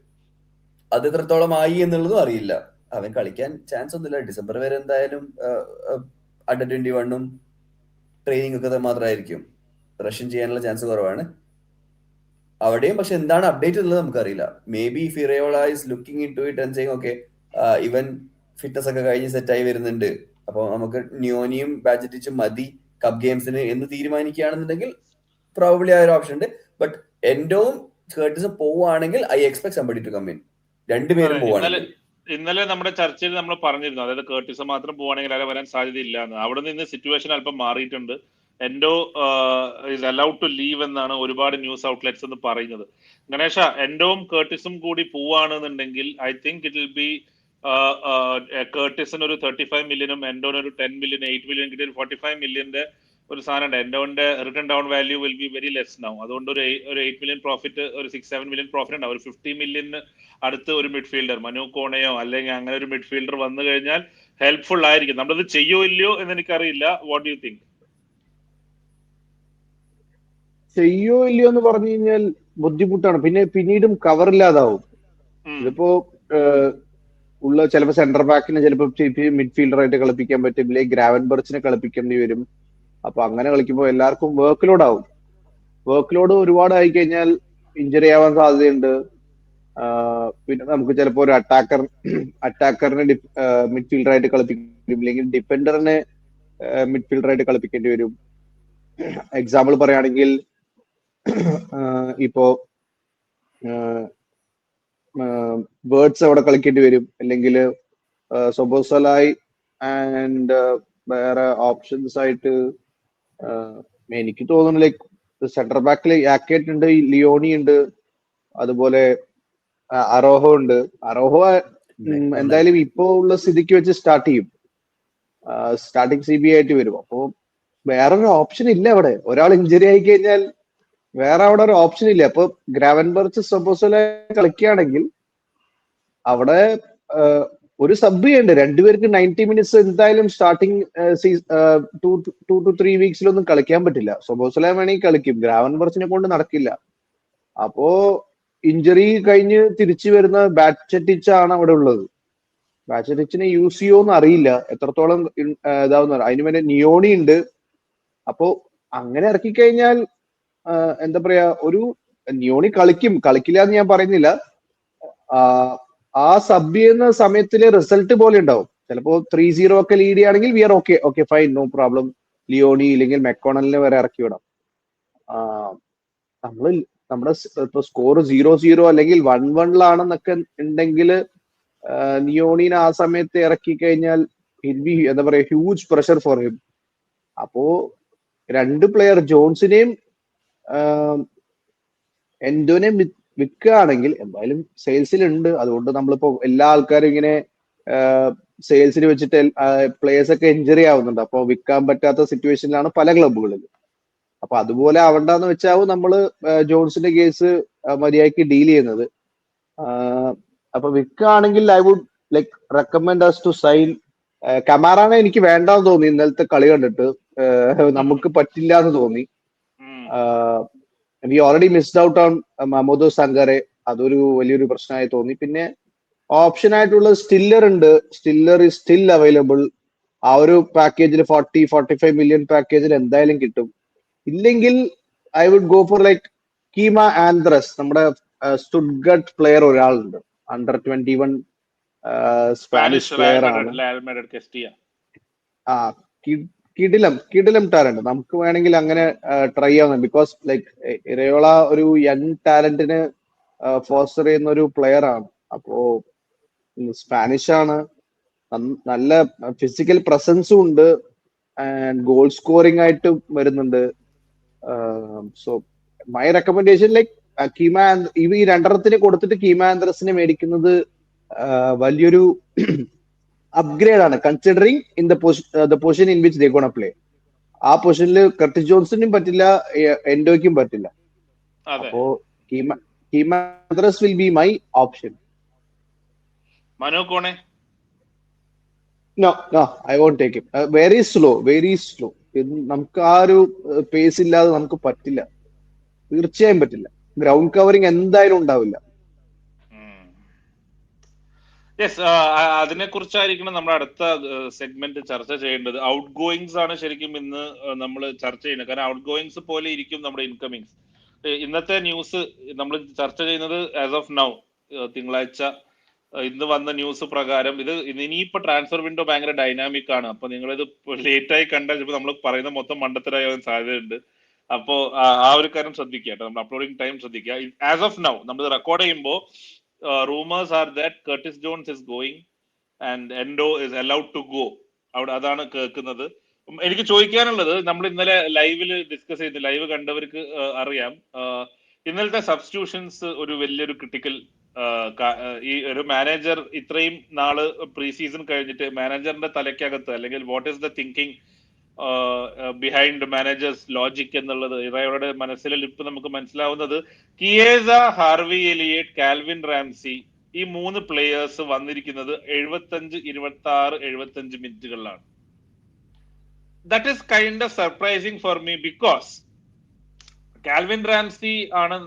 Speaker 2: അത് എത്രത്തോളം ആയി എന്നുള്ളതും അറിയില്ല. അവൻ കളിക്കാൻ ചാൻസ് ഒന്നുമില്ല. ഡിസംബർ വരെ എന്തായാലും അണ്ടർ 21 ട്രെയിനിങ് ഒക്കെ മാത്രമായിരിക്കും. റഷ്യൻ ചെയ്യാനുള്ള ചാൻസ് കുറവാണ് അവിടെയും. പക്ഷെ എന്താണ് അപ്ഡേറ്റ് ഉള്ളത് നമുക്കറിയില്ല. Maybe Iraola is looking into it and saying okay even fitness ഒക്കെ കഴിഞ്ഞ് സെറ്റായി വരുന്നുണ്ട്, അപ്പോൾ നമുക്ക് ന്യോനിയും ബാജറ്റിച്ചും മതി കപ്പ് ഗെയിംസിന് എന്ന് തീരുമാനിക്കുകയാണെന്നുണ്ടെങ്കിൽ പ്രോബബ്ലി ആ ഒരു ഓപ്ഷൻ ഉണ്ട്. ബട്ട് എൻഡോവും കേർട്ടിസും പോവുകയാണെങ്കിൽ I expect somebody to come in. രണ്ടുപേരും പോവുകയാണെങ്കിൽ.
Speaker 1: ഇന്നലെ നമ്മുടെ ചർച്ചയിൽ നമ്മൾ പറഞ്ഞിരുന്നു, അതായത് കേർട്ടിസ് മാത്രം പോവാണെങ്കിൽ അയാൾ വരാൻ സാധ്യതയില്ല എന്ന്. അവിടെ നിന്ന് സിറ്റുവേഷൻ അല്പം മാറിയിട്ടുണ്ട്. Endo is allowed to leave എന്നാണ് ഒരുപാട് ന്യൂസ് ഔട്ട്ലെറ്റ്സ് എന്ന് പറയുന്നത്. ഗണേഷ, എൻഡോവും കേർട്ടിസും കൂടി പോവാണെന്നുണ്ടെങ്കിൽ I think it will be കേർട്ടിസിന് ഒരു 35 മില്യനും എൻഡോന് ഒരു 10 മില്യൺ 8 മില്യൺ കിട്ടിയ 45 മില്യന്റെ ഒരു സാധനം. എൻഡോന്റെ return down value will be very less now. അതുകൊണ്ട് ഒരു 8 മില്യൺ പ്രോഫിറ്റ്, ഒരു 6-7 മില്യൺ പ്രോഫിറ്റ് ഉണ്ടാവും. ഒരു 50 മില്യന് അടുത്ത് ഒരു മിഡ്ഫീൽഡർ, മനു കോണയോ അല്ലെങ്കിൽ അങ്ങനെ ഒരു മിഡ്ഫീൽഡർ വന്നു കഴിഞ്ഞാൽ ഹെൽപ്ഫുൾ ആയിരിക്കും. നമ്മളത് ചെയ്യോ ഇല്ലയോ എന്ന് എനിക്കറിയില്ല. What do you think?
Speaker 3: ചെയ്യോ ഇല്ലയോ എന്ന് പറഞ്ഞു കഴിഞ്ഞാൽ ബുദ്ധിമുട്ടാണ്. പിന്നീടും കവറില്ലാതാവും. ഇതിപ്പോ ഉള്ള ചിലപ്പോ സെന്റർ ബാക്കിനെ ചിലപ്പോ മിഡ്ഫീൽഡർ ആയിട്ട് കളിപ്പിക്കാൻ പറ്റും, ഇല്ലെങ്കിൽ ഗ്രാവൻബർച്ചിനെ കളിപ്പിക്കേണ്ടി വരും. അപ്പൊ അങ്ങനെ കളിക്കുമ്പോൾ എല്ലാവർക്കും വർക്ക് ലോഡ് ആവും. വർക്ക് ലോഡ് ഒരുപാട് ആയി കഴിഞ്ഞാൽ ഇഞ്ചറി ആവാൻ സാധ്യതയുണ്ട്. പിന്നെ നമുക്ക് ചിലപ്പോ ഒരു അറ്റാക്കറിനെ മിഡ്ഫീൽഡർ ആയിട്ട് കളിപ്പിക്കും, ഇല്ലെങ്കിൽ ഡിഫൻഡറിനെ മിഡ്ഫീൽഡർ ആയിട്ട് കളിപ്പിക്കേണ്ടി വരും. എക്സാമ്പിൾ പറയുകയാണെങ്കിൽ ഇപ്പോ ബേർഡ്സ് അവിടെ കളിക്കേണ്ടി വരും, അല്ലെങ്കിൽ സൊബോസലായി ആൻഡ് വേറെ ഓപ്ഷൻസ് ആയിട്ട് എനിക്ക് തോന്നുന്നു ലൈക്ക് സെന്റർ ബാക്കിൽ യാക്കേറ്റ് ഉണ്ട്, ലിയോണി ഉണ്ട്, അതുപോലെ അറോഹോ ഉണ്ട്. അറോഹോ എന്തായാലും ഇപ്പോ ഉള്ള സ്ഥിതിക്ക് വെച്ച് സ്റ്റാർട്ട് ചെയ്യും, സ്റ്റാർട്ടിങ് CB ആയിട്ട് വരും. അപ്പോ വേറൊരു ഓപ്ഷൻ ഇല്ല അവിടെ. ഒരാൾ ഇഞ്ചറി ആയി കഴിഞ്ഞാൽ വേറെ അവിടെ ഒരു ഓപ്ഷൻ ഇല്ല. അപ്പൊ ഗ്രാവൻബർച്ച് സപ്പോസലായി കളിക്കുകയാണെങ്കിൽ അവിടെ ഒരു സബ് ചെയ്യണ്ട്. രണ്ടുപേർക്ക് 90 മിനിറ്റ്സ് എന്തായാലും സ്റ്റാർട്ടിങ് 2 to 3 വീക്സിലൊന്നും കളിക്കാൻ പറ്റില്ല. സൊബോസലായി വേണമെങ്കിൽ കളിക്കും, ഗ്രാവൻബർച്ചിനെ കൊണ്ട് നടക്കില്ല. അപ്പോ ഇഞ്ചറി കഴിഞ്ഞ് തിരിച്ചു വരുന്ന ബാച്ചറ്റിച്ചാണ് അവിടെ ഉള്ളത്. ബാച്ചറ്റിച്ചിനെ യൂസ് ചെയ്യുമോന്ന് അറിയില്ല, എത്രത്തോളം ഇതാവുന്ന. അതിന് വേണ്ടി നിയോണി ഉണ്ട്. അപ്പോ അങ്ങനെ ഇറക്കി കഴിഞ്ഞാൽ എന്താ പറയാ, ഒരു നിയോണി കളിക്കില്ല എന്ന് ഞാൻ പറയുന്നില്ല. ആ സബ് ചെയ്യുന്ന സമയത്തിലെ റിസൾട്ട് പോലെ ഉണ്ടാവും. ചിലപ്പോ 3-0 ഒക്കെ ലീഡ് ചെയ്യുകയാണെങ്കിൽ we are okay fine, no problem, Leoni ഇല്ലെങ്കിൽ മെക്കോണലിനെ വരെ ഇറക്കി വിടാം. നമ്മുടെ ഇപ്പൊ സ്കോർ 0-0 അല്ലെങ്കിൽ 1-1 ഉണ്ടെങ്കിൽ നിയോണിനെ ആ സമയത്ത് ഇറക്കി കഴിഞ്ഞാൽ എന്താ പറയാ, ഹ്യൂജ് പ്രഷർ ഫോർ ഹിം. അപ്പോ 2 പ്ലെയർ ജോൺസിനെയും എൻഡോനെയും വിൽക്കുകയാണെങ്കിൽ എന്തായാലും സെയിൽസിലുണ്ട്. അതുകൊണ്ട് നമ്മളിപ്പോ എല്ലാ ആൾക്കാരും ഇങ്ങനെ സെയിൽസിൽ വെച്ചിട്ട് പ്ലേയേഴ്സ് ഒക്കെ ഇഞ്ചറി ആവുന്നുണ്ട്. അപ്പോൾ വിൽക്കാൻ പറ്റാത്ത സിറ്റുവേഷനിലാണ് പല ക്ലബുകളിൽ. അപ്പൊ അതുപോലെ ആവണ്ടെന്ന് വെച്ചാവും നമ്മള് ജോൺസിന്റെ കേസ് മര്യാദയ്ക്ക് ഡീൽ ചെയ്യുന്നത്. അപ്പൊ വിൽക്കുകയാണെങ്കിൽ I would like recommend us to sign കമാറാനെ. എനിക്ക് വേണ്ടാന്ന് തോന്നി ഇന്നലത്തെ കളി കണ്ടിട്ട്, നമുക്ക് പറ്റില്ല എന്ന് തോന്നി. We already missed out on Mamadou Sangare, അതൊരു വലിയൊരു പ്രശ്നമായി തോന്നി. പിന്നെ ഓപ്ഷൻ ആയിട്ടുള്ള സ്റ്റില്ലർ ഉണ്ട്, സ്റ്റില്ലർ ഈസ് സ്റ്റിൽ അവൈലബിൾ. ആ ഒരു പാക്കേജിൽ 40-45 മില്യൺ പാക്കേജിൽ എന്തായാലും കിട്ടും. ഇല്ലെങ്കിൽ I would go for like Chema Andres, നമ്മുടെ സ്റ്റുട്ട്ഗർട്ട് പ്ലെയർ ഒരാളുണ്ട്, അണ്ടർ 21 സ്പാനിഷ് പ്ലെയർ ആണ്. കിടിലം ടാലന്റ്. നമുക്ക് വേണമെങ്കിൽ അങ്ങനെ ട്രൈ ചെയ്യാവുന്ന, ബിക്കോസ് ലൈക്ക് ഇരയോള ഒരു യങ് ടാലന്റിന് ഫോസ്റ്റർ ചെയ്യുന്ന ഒരു പ്ലെയർ ആണ്. അപ്പോ സ്പാനിഷ് ആണ്, നല്ല ഫിസിക്കൽ പ്രസൻസും ഉണ്ട്, ആൻഡ് ഗോൾ സ്കോറിംഗ് ആയിട്ട് വരുന്നുണ്ട്. സോ മൈ റെക്കമെൻഡേഷൻ ലൈക്ക് കീമ, ഈ 2 കൊടുത്തിട്ട് കീമ ആൻഡ്രസിനെ മേടിക്കുന്നത് വലിയൊരു അപ്ഗ്രേഡ് ആണ്, considering in the position in which they gonna play. ആ പൊസിഷനിൽ കർട്ടിസ് ജോൺസിനും പറ്റില്ല, എൻഡോയ്ക്കും പറ്റില്ല.
Speaker 1: അതെ.
Speaker 3: അപ്പോ കീമാദ്രസ് will be my option.
Speaker 1: Manu Kone?
Speaker 3: No no, I won't take it. Very slow, very slow. നമുക്ക് ആ ഒരു പേസ് ഇല്ലാതെ നമുക്ക് പറ്റില്ല, തീർച്ചയായും പറ്റില്ല. ഗ്രൗണ്ട് കവറിങ് എന്തായാലും ഉണ്ടാവില്ല.
Speaker 1: യെസ്, അതിനെ കുറിച്ചായിരിക്കണം നമ്മൾ അടുത്ത സെഗ്മെന്റ് ചർച്ച ചെയ്യേണ്ടത്. ഔട്ട് ഗോയിങ്സ് ആണ് ശരിക്കും ഇന്ന് നമ്മൾ ചർച്ച ചെയ്യുന്നത്. കാരണം ഔട്ട് ഗോയിങ്സ് പോലെ ഇരിക്കും നമ്മുടെ ഇൻകമിങ്സ്. ഇന്നത്തെ ന്യൂസ് നമ്മൾ ചർച്ച ചെയ്യുന്നത് ആസ് ഓഫ് നൗ, തിങ്കളാഴ്ച ഇന്ന് വന്ന ന്യൂസ് പ്രകാരം ഇത് ഇനിയിപ്പോ ട്രാൻസ്ഫർ വിൻഡോ ഭയങ്കര ഡൈനാമിക് ആണ്. അപ്പൊ നിങ്ങളിത് ലേറ്റ് ആയി കണ്ടാൽ ചിലപ്പോൾ നമ്മൾ പറയുന്ന മൊത്തം മണ്ടത്തരാകാൻ സാധ്യതയുണ്ട്. അപ്പോ ആ ഒരു കാര്യം ശ്രദ്ധിക്കുക കേട്ടോ, നമ്മൾ അപ്ലോഡിംഗ് ടൈം ശ്രദ്ധിക്കുക. ആസ് ഓഫ് നൗ നമ്മൾ റെക്കോർഡ് ചെയ്യുമ്പോൾ rumours are that Curtis Jones is going and Endo is allowed to go. അവിടെ അതാണ് കേൾക്കുന്നത്. എനിക്ക് ചോദിക്കാനുള്ളത്, നമ്മൾ ഇന്നലെ ലൈവില് ഡിസ്കസ് ചെയ്ത്, ലൈവ് കണ്ടവർക്ക് അറിയാം, ഇന്നലത്തെ സബ്സ്റ്റിറ്റ്യൂഷൻസ് ഒരു വലിയൊരു ക്രിട്ടിക്കൽ. ഈ ഒരു മാനേജർ ഇത്രയും നാള് പ്രീ സീസൺ കഴിഞ്ഞിട്ട് മാനേജറിന്റെ തലയ്ക്കകത്ത്, അല്ലെങ്കിൽ what is the thinking behind manager's logic എന്നുള്ളത് ഇവരുടെ മനസ്സിൽ ഇപ്പൊ നമുക്ക് മനസ്സിലാവുന്നത്, Chiesa, Harvey Elliott, Calvin Ramsay, ഈ 3 പ്ലേയേഴ്സ് വന്നിരിക്കുന്നത് 75, 26, 75 മിനിറ്റുകളിലാണ്. That is kind of surprising for me, because Calvin Ramsay ആണ്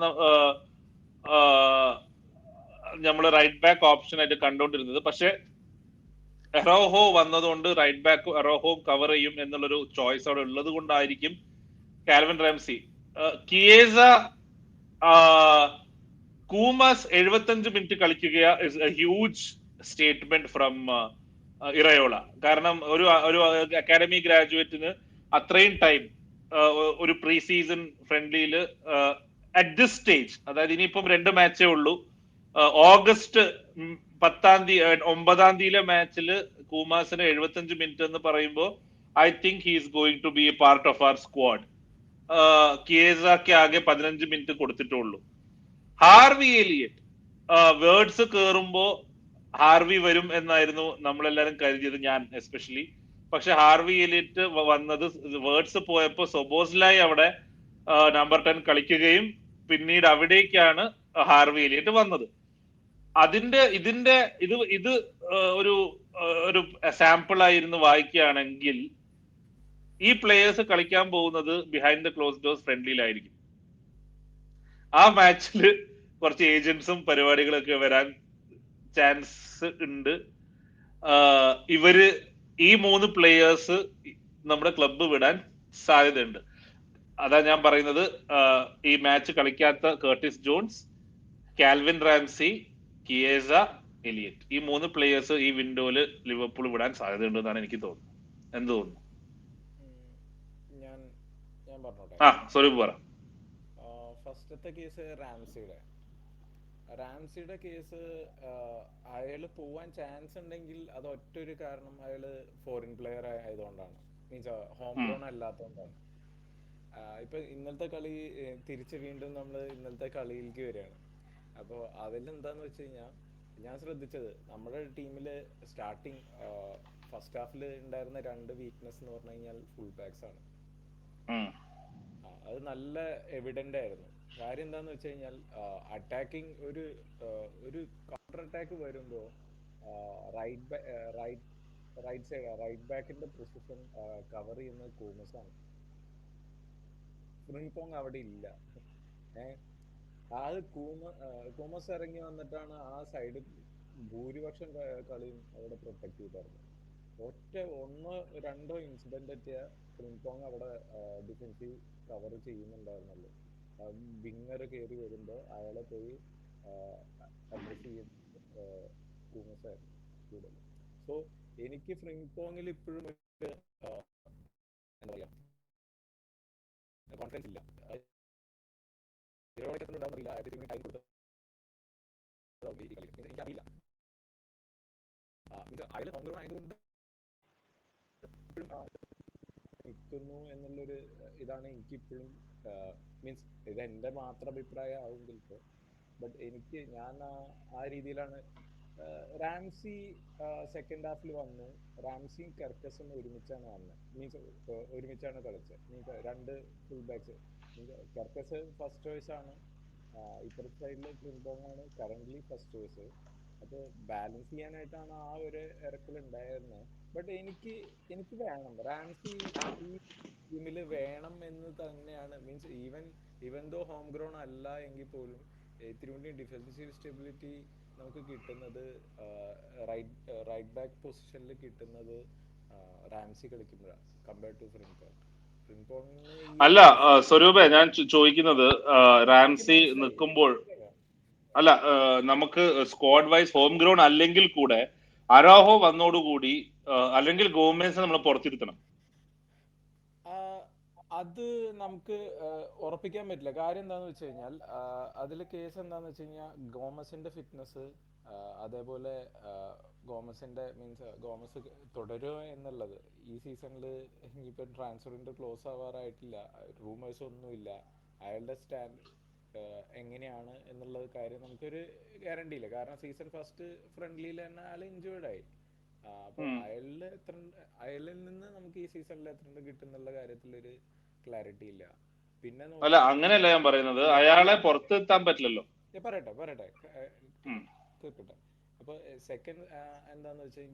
Speaker 1: നമ്മൾ റൈറ്റ് ബാക്ക് ഓപ്ഷൻ ആയിട്ട് കണ്ടുകൊണ്ടിരുന്നത്. പക്ഷെ എറോഹോ വന്നതുകൊണ്ട് റൈറ്റ് ബാക്ക് എറോഹോ കവർ ചെയ്യും എന്നുള്ളൊരു ചോയ്സ് അവിടെ ഉള്ളത് കൊണ്ടായിരിക്കും Calvin Ramsay. Chiesa, Koumas 75 minute കളിക്കുക is a huge statement from Iraola. കാരണം ഒരു അക്കാഡമി ഗ്രാജുവേറ്റിന് അത്രയും ടൈം ഒരു പ്രീ സീസൺ ഫ്രണ്ട്ലിയിൽ അറ്റ് ദിസ് സ്റ്റേജ്, അതായത് ഇനിയിപ്പം 2 മാച്ചേ ഉള്ളൂ. ഓഗസ്റ്റ് 9 തീയതിയിലെ മാച്ചിൽ കൂമാസിന് 75 മിനിറ്റ് എന്ന് പറയുമ്പോൾ I think he is going to be a part of our squad. കിയേസക്ക് ആകെ 15 മിനിറ്റ് കൊടുത്തിട്ടുള്ളൂ. ഹാർവി എലിയറ്റ് വേർഡ്സ് കേറുമ്പോ ഹാർവി വരും എന്നായിരുന്നു നമ്മളെല്ലാരും കരുതിയത്, ഞാൻ എസ്പെഷ്യലി. പക്ഷെ ഹാർവി എലിയറ്റ് വന്നത്, വേർഡ്സ് പോയപ്പോ സൊബോസ്ലായി അവിടെ നമ്പർ 10 കളിക്കുകയും പിന്നീട് അവിടേക്കാണ് ഹാർവി എലിയറ്റ് വന്നത്. ഇതിന്റെ ഇത് ഒരു ഒരു സാമ്പിൾ ആയിരുന്നു വായിക്കുകയാണെങ്കിൽ, ഈ പ്ലേയേഴ്സ് കളിക്കാൻ പോകുന്നത് ബിഹൈൻഡ് ദ ക്ലോസ് ഡോർസ് ഫ്രണ്ട്ലിയിലായിരിക്കും. ആ മാച്ചിൽ കുറച്ച് ഏജന്റ്സും പരിപാടികളൊക്കെ വരാൻ ചാൻസ് ഉണ്ട്. ഇവര് ഈ 3 പ്ലേയേഴ്സ് നമ്മുടെ ക്ലബ്ബ് വിടാൻ സാധ്യതയുണ്ട്. അതാ ഞാൻ പറയുന്നത്, ഈ മാച്ച് കളിക്കാത്ത Curtis Jones, Calvin Ramsay, Chiesa, Elliott, ഈ 3 പ്ലേയേഴ്സ് ഈ വിൻഡോയില് ലിവർപൂൾ വിടാൻ സാധ്യതയുണ്ടെന്നാണ് എനിക്ക് തോന്നുന്നത്. എന്ത് തോന്നുന്നു?
Speaker 4: ഞാൻ പറഞ്ഞോട്ടെ.
Speaker 1: സ്വരൂപ് പറ.
Speaker 4: ഫസ്റ്റത്തെ കേസ് റാംസിയുടെ കേസ്, അയാള് പോവാൻ ചാൻസ് ഉണ്ടെങ്കിൽ അത് ഒറ്റൊരു കാരണം, അയാള് ഫോറിൻ പ്ലെയർ ആയതുകൊണ്ടാണ്, മീൻസ് ഹോം ഗ്രൗണ്ട് അല്ലാത്തതുകൊണ്ടാണ്. ഇപ്പൊ ഇന്നലത്തെ കളി തിരിച്ച് വീണ്ടും നമ്മൾ ഇന്നലത്തെ കളിയിലേക്ക് വരികയാണ്. അപ്പോൾ അതിലെന്താന്ന് വെച്ച് കഴിഞ്ഞാൽ, ഞാൻ ശ്രദ്ധിച്ചത് നമ്മുടെ ടീമില് സ്റ്റാർട്ടിങ് ഫസ്റ്റ് ഹാഫിൽ ഉണ്ടായിരുന്ന 2 വീക്ക്നെസ് എന്ന് പറഞ്ഞു കഴിഞ്ഞാൽ ഫുൾ ബാക്സ് ആണ്. അത് നല്ല എവിഡന്റ് ആയിരുന്നു. കാര്യം എന്താന്ന് വെച്ച് കഴിഞ്ഞാൽ, അറ്റാക്കിംഗ് ഒരു കൗണ്ടർ അറ്റാക്ക് വരുമ്പോൾ റൈറ്റ് ബാക്കിന്റെ പൊസിഷൻ കവർ ചെയ്യുന്നത് കൂമസാണ്. ഫ്രിംപോങ് അവിടെ ഇല്ല. അത് കൂമസ് ഇറങ്ങി വന്നിട്ടാണ് ആ സൈഡ് ഭൂരിപക്ഷം കളിയും അവിടെ പ്രൊട്ടക്ട് ചെയ്തായിരുന്നത്. ഒറ്റ 1-2 ഇൻസിഡന്റ് എത്തിയ ഫ്രിംപോങ് അവിടെ ഡിഫൻസീവ് കവർ ചെയ്യുന്നുണ്ടായിരുന്നുള്ളൂ. വിങ്ങർ കയറി വരുമ്പോൾ അയാളെ പോയി അഡ്രസ് ചെയ്യും കൂമസ് ആയിരുന്നു കൂടുതൽ. സോ എനിക്ക് ഫ്രിംപോങ്ങിൽ ഇപ്പോഴും എന്താ പറയാ, കോൺഫിഡൻസ് ഇല്ല. എനിക്കറിയില്ല, അയാൾ ഹോം ആയതുകൊണ്ട് നിൽക്കുന്നു എന്നുള്ളൊരു ഇതാണ് എനിക്കിപ്പോഴും. മീൻസ് ഇത് എന്റെ മാത്രം അഭിപ്രായം ആവും ചിലപ്പോൾ, ബട്ട് ഞാൻ ആ രീതിയിലാണ് റാംസി സെക്കൻഡ് ഹാഫിൽ വന്നു. റാംസിയും കെർക്കസും ഒരുമിച്ചാണ് വന്നത്, മീൻസ് ഒരുമിച്ചാണ് കളിച്ചത്. മീൻസ് രണ്ട് full backs. Kerkez first choice ആണ്, ഇപ്പുറത്തെ സൈഡിൽ ഫ്രിംപോങ് ആണ് കറന്റ് ഫസ്റ്റ് ചോയ്സ്. അപ്പോൾ ബാലൻസ് ചെയ്യാനായിട്ടാണ് ആ ഒരു ഇറക്കൽ ഉണ്ടായിരുന്നത്. ബട്ട് എനിക്ക് വേണം റാംസി ഈ ടീമിൽ വേണം എന്ന് തന്നെയാണ്. Means even though home ground അല്ല എങ്കിൽ പോലും ഇത്തിരി കൂടി ഡിഫൻസീവ് സ്റ്റെബിലിറ്റി നമുക്ക് കിട്ടുന്നത് റൈറ്റ് ബാക്ക് പൊസിഷനിൽ കിട്ടുന്നത് റാംസി കളിക്കുമ്പോഴാണ് കമ്പയർഡ് ടു ഫ്രിംപോങ്. ഫ്രിംപോങ്ങിന്
Speaker 1: അല്ല സ്വരൂപേ, ഞാൻ ചോദിക്കുന്നത് റാംസി നിൽക്കുമ്പോൾ അല്ല, നമുക്ക് സ്ക്വാഡ് വൈസ് ഹോം ഗ്രൗണ്ട് അല്ലെങ്കിൽ കൂടെ അരാഹോ വന്നോടുകൂടി അല്ലെങ്കിൽ ഗോമേസ് നമ്മൾ പുറത്തിരുത്തണം.
Speaker 4: അത് നമുക്ക് ഉറപ്പിക്കാൻ പറ്റില്ല. കാര്യം എന്താന്ന് വെച്ച് കഴിഞ്ഞാൽ അതിൽ കേസ് എന്താന്ന് വെച്ച് കഴിഞ്ഞാൽ ഗോമസിന്റെ ഫിറ്റ്നസ്, അതേപോലെ ഗോമസിന്റെ മീൻസ് ഗോമസ് തുടരുക എന്നുള്ളത് ഈ സീസണിൽ ഇനിയിപ്പോൾ ട്രാൻസ്ഫറിന്റെ ക്ലോസ് ആവാറായിട്ടില്ല, റൂമേഴ്സ് ഒന്നുമില്ല. അയാളുടെ സ്റ്റാൻഡ് എങ്ങനെയാണ് എന്നുള്ള കാര്യം നമുക്കൊരു ഗ്യാരണ്ടി ഇല്ല. കാരണം സീസൺ ഫസ്റ്റ് ഫ്രണ്ട്ലിയിൽ തന്നെ അയാൾ ഇഞ്ചേർഡ് ആയി. അപ്പൊ അയാളിൽ നിന്ന് നമുക്ക് ഈ സീസണിൽ എത്ര കിട്ടുന്നുള്ള കാര്യത്തിലൊരു ക്ലാരിറ്റി ഇല്ല. പിന്നെ
Speaker 1: അല്ല, അങ്ങനെയല്ല ഞാൻ പറയുന്നത്, അയാളെ പുറത്തെത്താൻ പറ്റില്ലല്ലോ.
Speaker 4: പറയട്ടെ തീർക്കട്ടെ. അപ്പൊ സെക്കൻഡ് എന്താന്ന് വെച്ചാൽ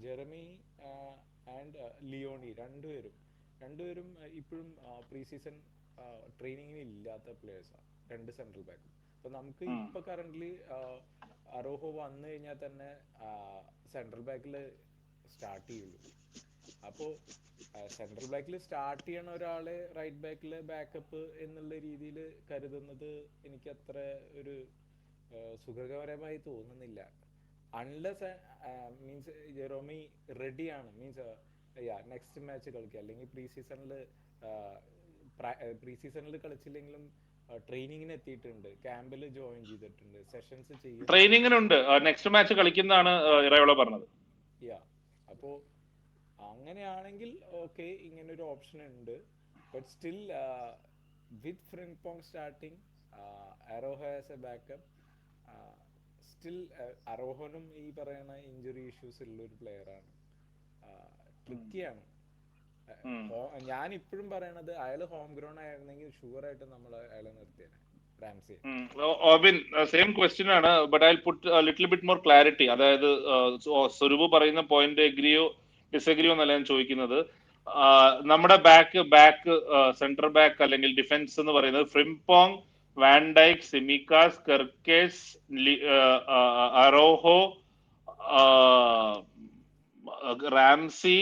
Speaker 4: ജെറമി ആൻഡ് ലിയോണി രണ്ടുപേരും ഇപ്പോഴും പ്രീ സീസൺ ട്രെയിനിങ്ങിന് ഇല്ലാത്ത പ്ലേയേഴ്സാണ്, രണ്ട് സെൻട്രൽ ബാക്കും. അപ്പൊ നമുക്ക് ഇപ്പൊ കറന്റ്ലി അറോഹോ വന്നു കഴിഞ്ഞാൽ തന്നെ സെൻട്രൽ ബാക്കിൽ സ്റ്റാർട്ട് ചെയ്യുള്ളൂ. അപ്പോൾ സെൻട്രൽ ബാക്കിൽ സ്റ്റാർട്ട് ചെയ്യണ ഒരാളെ റൈറ്റ് ബാക്കിൽ ബാക്കപ്പ് എന്നുള്ള രീതിയിൽ കരുതുന്നത് എനിക്ക് അത്ര ഒരു സുഖകരമായി തോന്നുന്നില്ല. അൺലെസ് മീൻസ് ജെറോമി റെഡിയാണ്, മീൻസ് നെക്സ്റ്റ് മാച്ച് കളിക്കുക, അല്ലെങ്കിൽ പ്രീ സീസണിൽ കളിച്ചില്ലെങ്കിലും ട്രെയിനിങ്ങിന് എത്തിയിട്ടുണ്ട്, ക്യാമ്പിൽ ജോയിൻ ചെയ്തിട്ടുണ്ട്, സെഷൻസ് ചെയ്യും,
Speaker 1: ട്രെയിനിങ്ങിനുണ്ട്, നെക്സ്റ്റ് മാച്ച് കളിക്കുന്നതാണ് ഇറയോള പറഞ്ഞത്.
Speaker 4: അപ്പോ അങ്ങനെയാണെങ്കിൽ ഓക്കെ, ഇങ്ങനെ ഒരു ഓപ്ഷൻ ഉണ്ട്. But still with Frimpong starting, Araujo as a backup, still അറോഹോനും ഈ പറയുന്ന ഇഞ്ചുറി ഇഷ്യൂസ് ഉള്ള ഒരു പ്ലെയറാണ്, ട്രിക്കിയാണ്. ഞാൻ ഇപ്പോഴും പറയണത് അയാള് ഹോം ഗ്രൗണ്ട് ആയിരുന്നെങ്കിൽ ഷുവർ ആയിട്ട് നമ്മൾ അയാളെ നിർത്തിയാണ് റാംസി.
Speaker 1: ഓബിൻ, സെയിം ക്വസ്റ്റ്യൻ ആണ്, but I put little bit more clarity. അതായത് സ്വരൂപ് പറയുന്ന പോയിന്റ് എഗ്രിയോ ഡിസഗ്രിയോ എന്നല്ല ഞാൻ ചോദിക്കുന്നത്. നമ്മുടെ ബാക്ക് സെന്റർ ബാക്ക് അല്ലെങ്കിൽ ഡിഫൻസ് എന്ന് പറയുന്നത് Frimpong, van Dijk, Tsimikas, Kerkez, Araujo, Ramsay,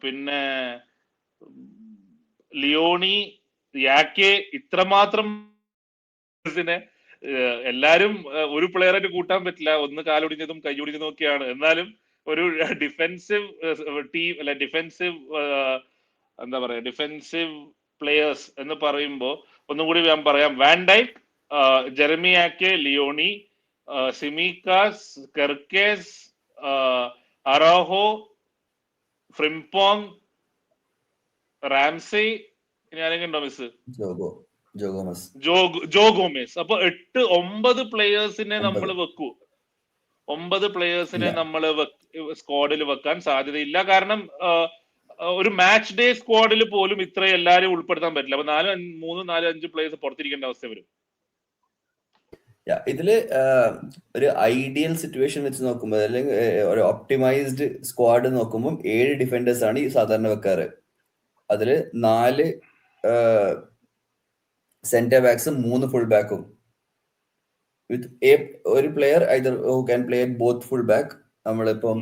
Speaker 1: പിന്നെ ലിയോണി, യാക്കെ, ഇത്രമാത്രം എല്ലാരും ഒരു പ്ലെയറായിട്ട് കൂട്ടാൻ പറ്റില്ല. ഒന്ന് കാലൊടിഞ്ഞതും കൈയൊടിഞ്ഞതും ഒക്കെയാണ്. എന്നാലും ഒരു ഡിഫെൻസീവ് ടീം അല്ല, ഡിഫെൻസീവ് പ്ലെയേഴ്സ് എന്ന് പറയുമ്പോൾ ഒന്നും കൂടി ഞാൻ പറയാം: വാൻഡൈക്ക്, ജെറമി യാക്കെ, Leoni, Tsimikas, Kerkez, Araujo, Frimpong, Ramsay, ഇനി ആരെങ്കിലും ഉണ്ടോ മിസ്? ജോ ഗോമസ്. അപ്പൊ 9 പ്ലെയേഴ്സിനെ നമ്മൾ വെക്കൂ. 9 പ്ലെയേഴ്സിനെ നമ്മൾ സ്ക്വാഡിൽ വെക്കാൻ സാധ്യതയില്ല. കാരണം ഒരു മാച്ച് ഡേ സ്ക്വാഡിൽ പോലും ഇത്ര എല്ലാരും ഉൾപ്പെടുത്താൻ പറ്റില്ല. അപ്പൊ 3, 4, 5 പ്ലെയേഴ്സ് പുറത്തിരിക്കേണ്ട അവസ്ഥ വരും.
Speaker 2: ഇതില് ഒരു ഐഡിയൽ സിറ്റുവേഷൻ വെച്ച് നോക്കുമ്പോൾ, അല്ലെങ്കിൽ ഒരു ഒപ്റ്റിമൈസ്ഡ് സ്ക്വാഡ് നോക്കുമ്പോൾ 7 ഡിഫൻഡേഴ്സ് ആണ് ഈ സാധാരണ വെക്കാറ്. അതില് 4 സെന്റർ ബാക്സും 3 ഫുൾ ബാക്കും, വിത്ത് ഒരു player either who can play both full back. നമ്മളിപ്പം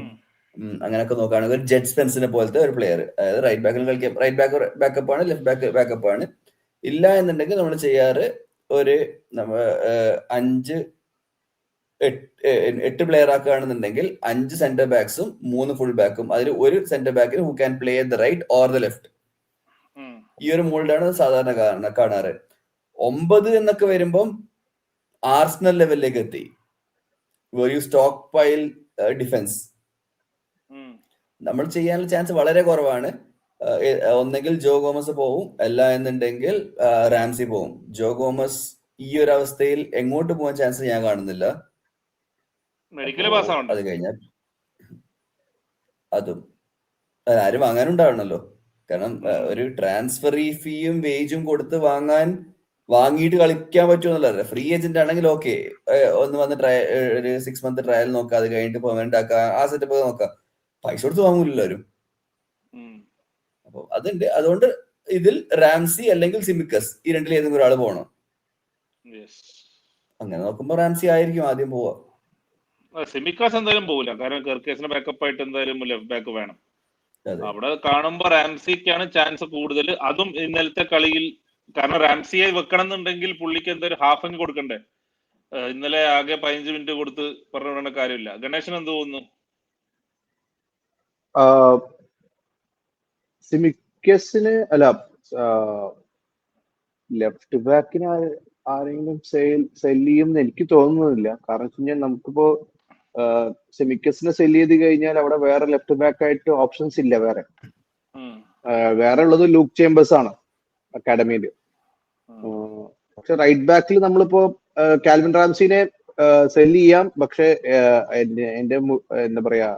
Speaker 2: അങ്ങനെയൊക്കെ നോക്കുകയാണെങ്കിൽ ജെറ്റ് സ്പെൻസിനെ പോലത്തെ ഒരു പ്ലെയർ, അതായത് റൈറ്റ് ബാക്കിൽ കളിക്കാൻ, റൈറ്റ് ബാക്ക് ബാക്കപ്പ് ആണ്, ലെഫ്റ്റ് ബാക്ക് ബാക്കപ്പ് ആണ്. ഇല്ല എന്നുണ്ടെങ്കിൽ നമ്മൾ ചെയ്യാറ് ഒരു 8 പ്ലെയർ ആക്കുകയാണെന്നുണ്ടെങ്കിൽ 5 സെന്റർ ബാക്സും 3 ഫുൾ ബാക്കും. അതിൽ ഒരു സെന്റർ ബാക്കിന് who can play the right or the left. ഈ ഒരു മോൾഡാണ് സാധാരണ കാണാറ്. 9 എന്നൊക്കെ വരുമ്പം ആർസണൽ ലെവലിലേക്ക് എത്തി. ഒരു സ്റ്റോക്ക് പൈൽ ഡിഫൻസ് നമ്മൾ ചെയ്യാനുള്ള ചാൻസ് വളരെ കുറവാണ്. ഒന്നെങ്കിൽ ജോ ഗോമസ് പോവും, അല്ല എന്നുണ്ടെങ്കിൽ റാംസി പോവും. ജോ ഗോമസ് ഈ ഒരു അവസ്ഥയിൽ എങ്ങോട്ട് പോകാൻ ചാൻസ് ഞാൻ കാണുന്നില്ല.
Speaker 1: മെഡിക്കൽ
Speaker 2: അപ്പോ
Speaker 1: പാസ്സാവണ്ടേ?
Speaker 2: അത് കഴിഞ്ഞാൽ അതും ആരും വാങ്ങാനുണ്ടാവണല്ലോ. കാരണം ഒരു ട്രാൻസ്ഫർ ഫീയും വേജും കൊടുത്ത് വാങ്ങിയിട്ട് കളിക്കാൻ പറ്റുമെന്നല്ല. ഫ്രീ ഏജന്റ് ആണെങ്കിൽ ഓക്കെ, ഒന്ന് വന്ന് ഒരു 6 month ട്രയൽ നോക്കാം, അത് കഴിഞ്ഞിട്ട് പെർമനന്റ് ആക്കാം, ആ സെറ്റപ്പ് നോക്കാം. പൈസ കൊടുത്ത് വാങ്ങൂലല്ലോ ആരും. അപ്പൊ അതുണ്ട്. അതുകൊണ്ട് ഇതിൽ റാംസി അല്ലെങ്കിൽ സിമിക്കസ്, ഈ രണ്ടിൽ ഏതെങ്കിലും ഒരാൾ പോകണം. അങ്ങനെ നോക്കുമ്പോ റാംസി ആയിരിക്കും ആദ്യം പോവാ.
Speaker 1: സിമിക്കാസ് എന്തായാലും പോകില്ല, കാരണം കെർക്കേസിന് ബാക്കപ്പ് ആയിട്ട് എന്തായാലും ലെഫ്റ്റ് ബാക്ക് വേണം. അവിടെ കാണുമ്പോ റാംസിക്കാണ് ചാൻസ് കൂടുതൽ. അതും ഇന്നലത്തെ കളിയിൽ, കാരണം റാംസിയെ വെക്കണം എന്നുണ്ടെങ്കിൽ പുള്ളിക്ക് എന്തായാലും ഹാഫ് അങ്ങ് കൊടുക്കണ്ടേ. ഇന്നലെ ആകെ 15 മിനിറ്റ് കൊടുത്ത് പറഞ്ഞ കാര്യമില്ല. ഗണേശൻ എന്ത് തോന്നുന്നു?
Speaker 3: സിമിക്കസിന് അല്ല, ലെഫ്റ്റ് ബാക്കിന് ആരെങ്കിലും സെല് ചെയ്യുമെന്ന് എനിക്ക് തോന്നുന്നില്ല. കാരണം വെച്ച് കഴിഞ്ഞാൽ നമുക്കിപ്പോ സിമിക്കസിനെ സെല് ചെയ്ത് കഴിഞ്ഞാൽ അവിടെ വേറെ ലെഫ്റ്റ് ബാക്ക് ആയിട്ട് ഓപ്ഷൻസ് ഇല്ല. വേറെ ഉള്ളത് ലൂക്ക് ചേംബേഴ്സ് ആണ് അക്കാഡമിയില്. പക്ഷെ റൈറ്റ് ബാക്കിൽ നമ്മളിപ്പോ കാൽവിൻ റാംസിനെ സെല് ചെയ്യാം. പക്ഷെ എന്റെ എന്താ പറയാ,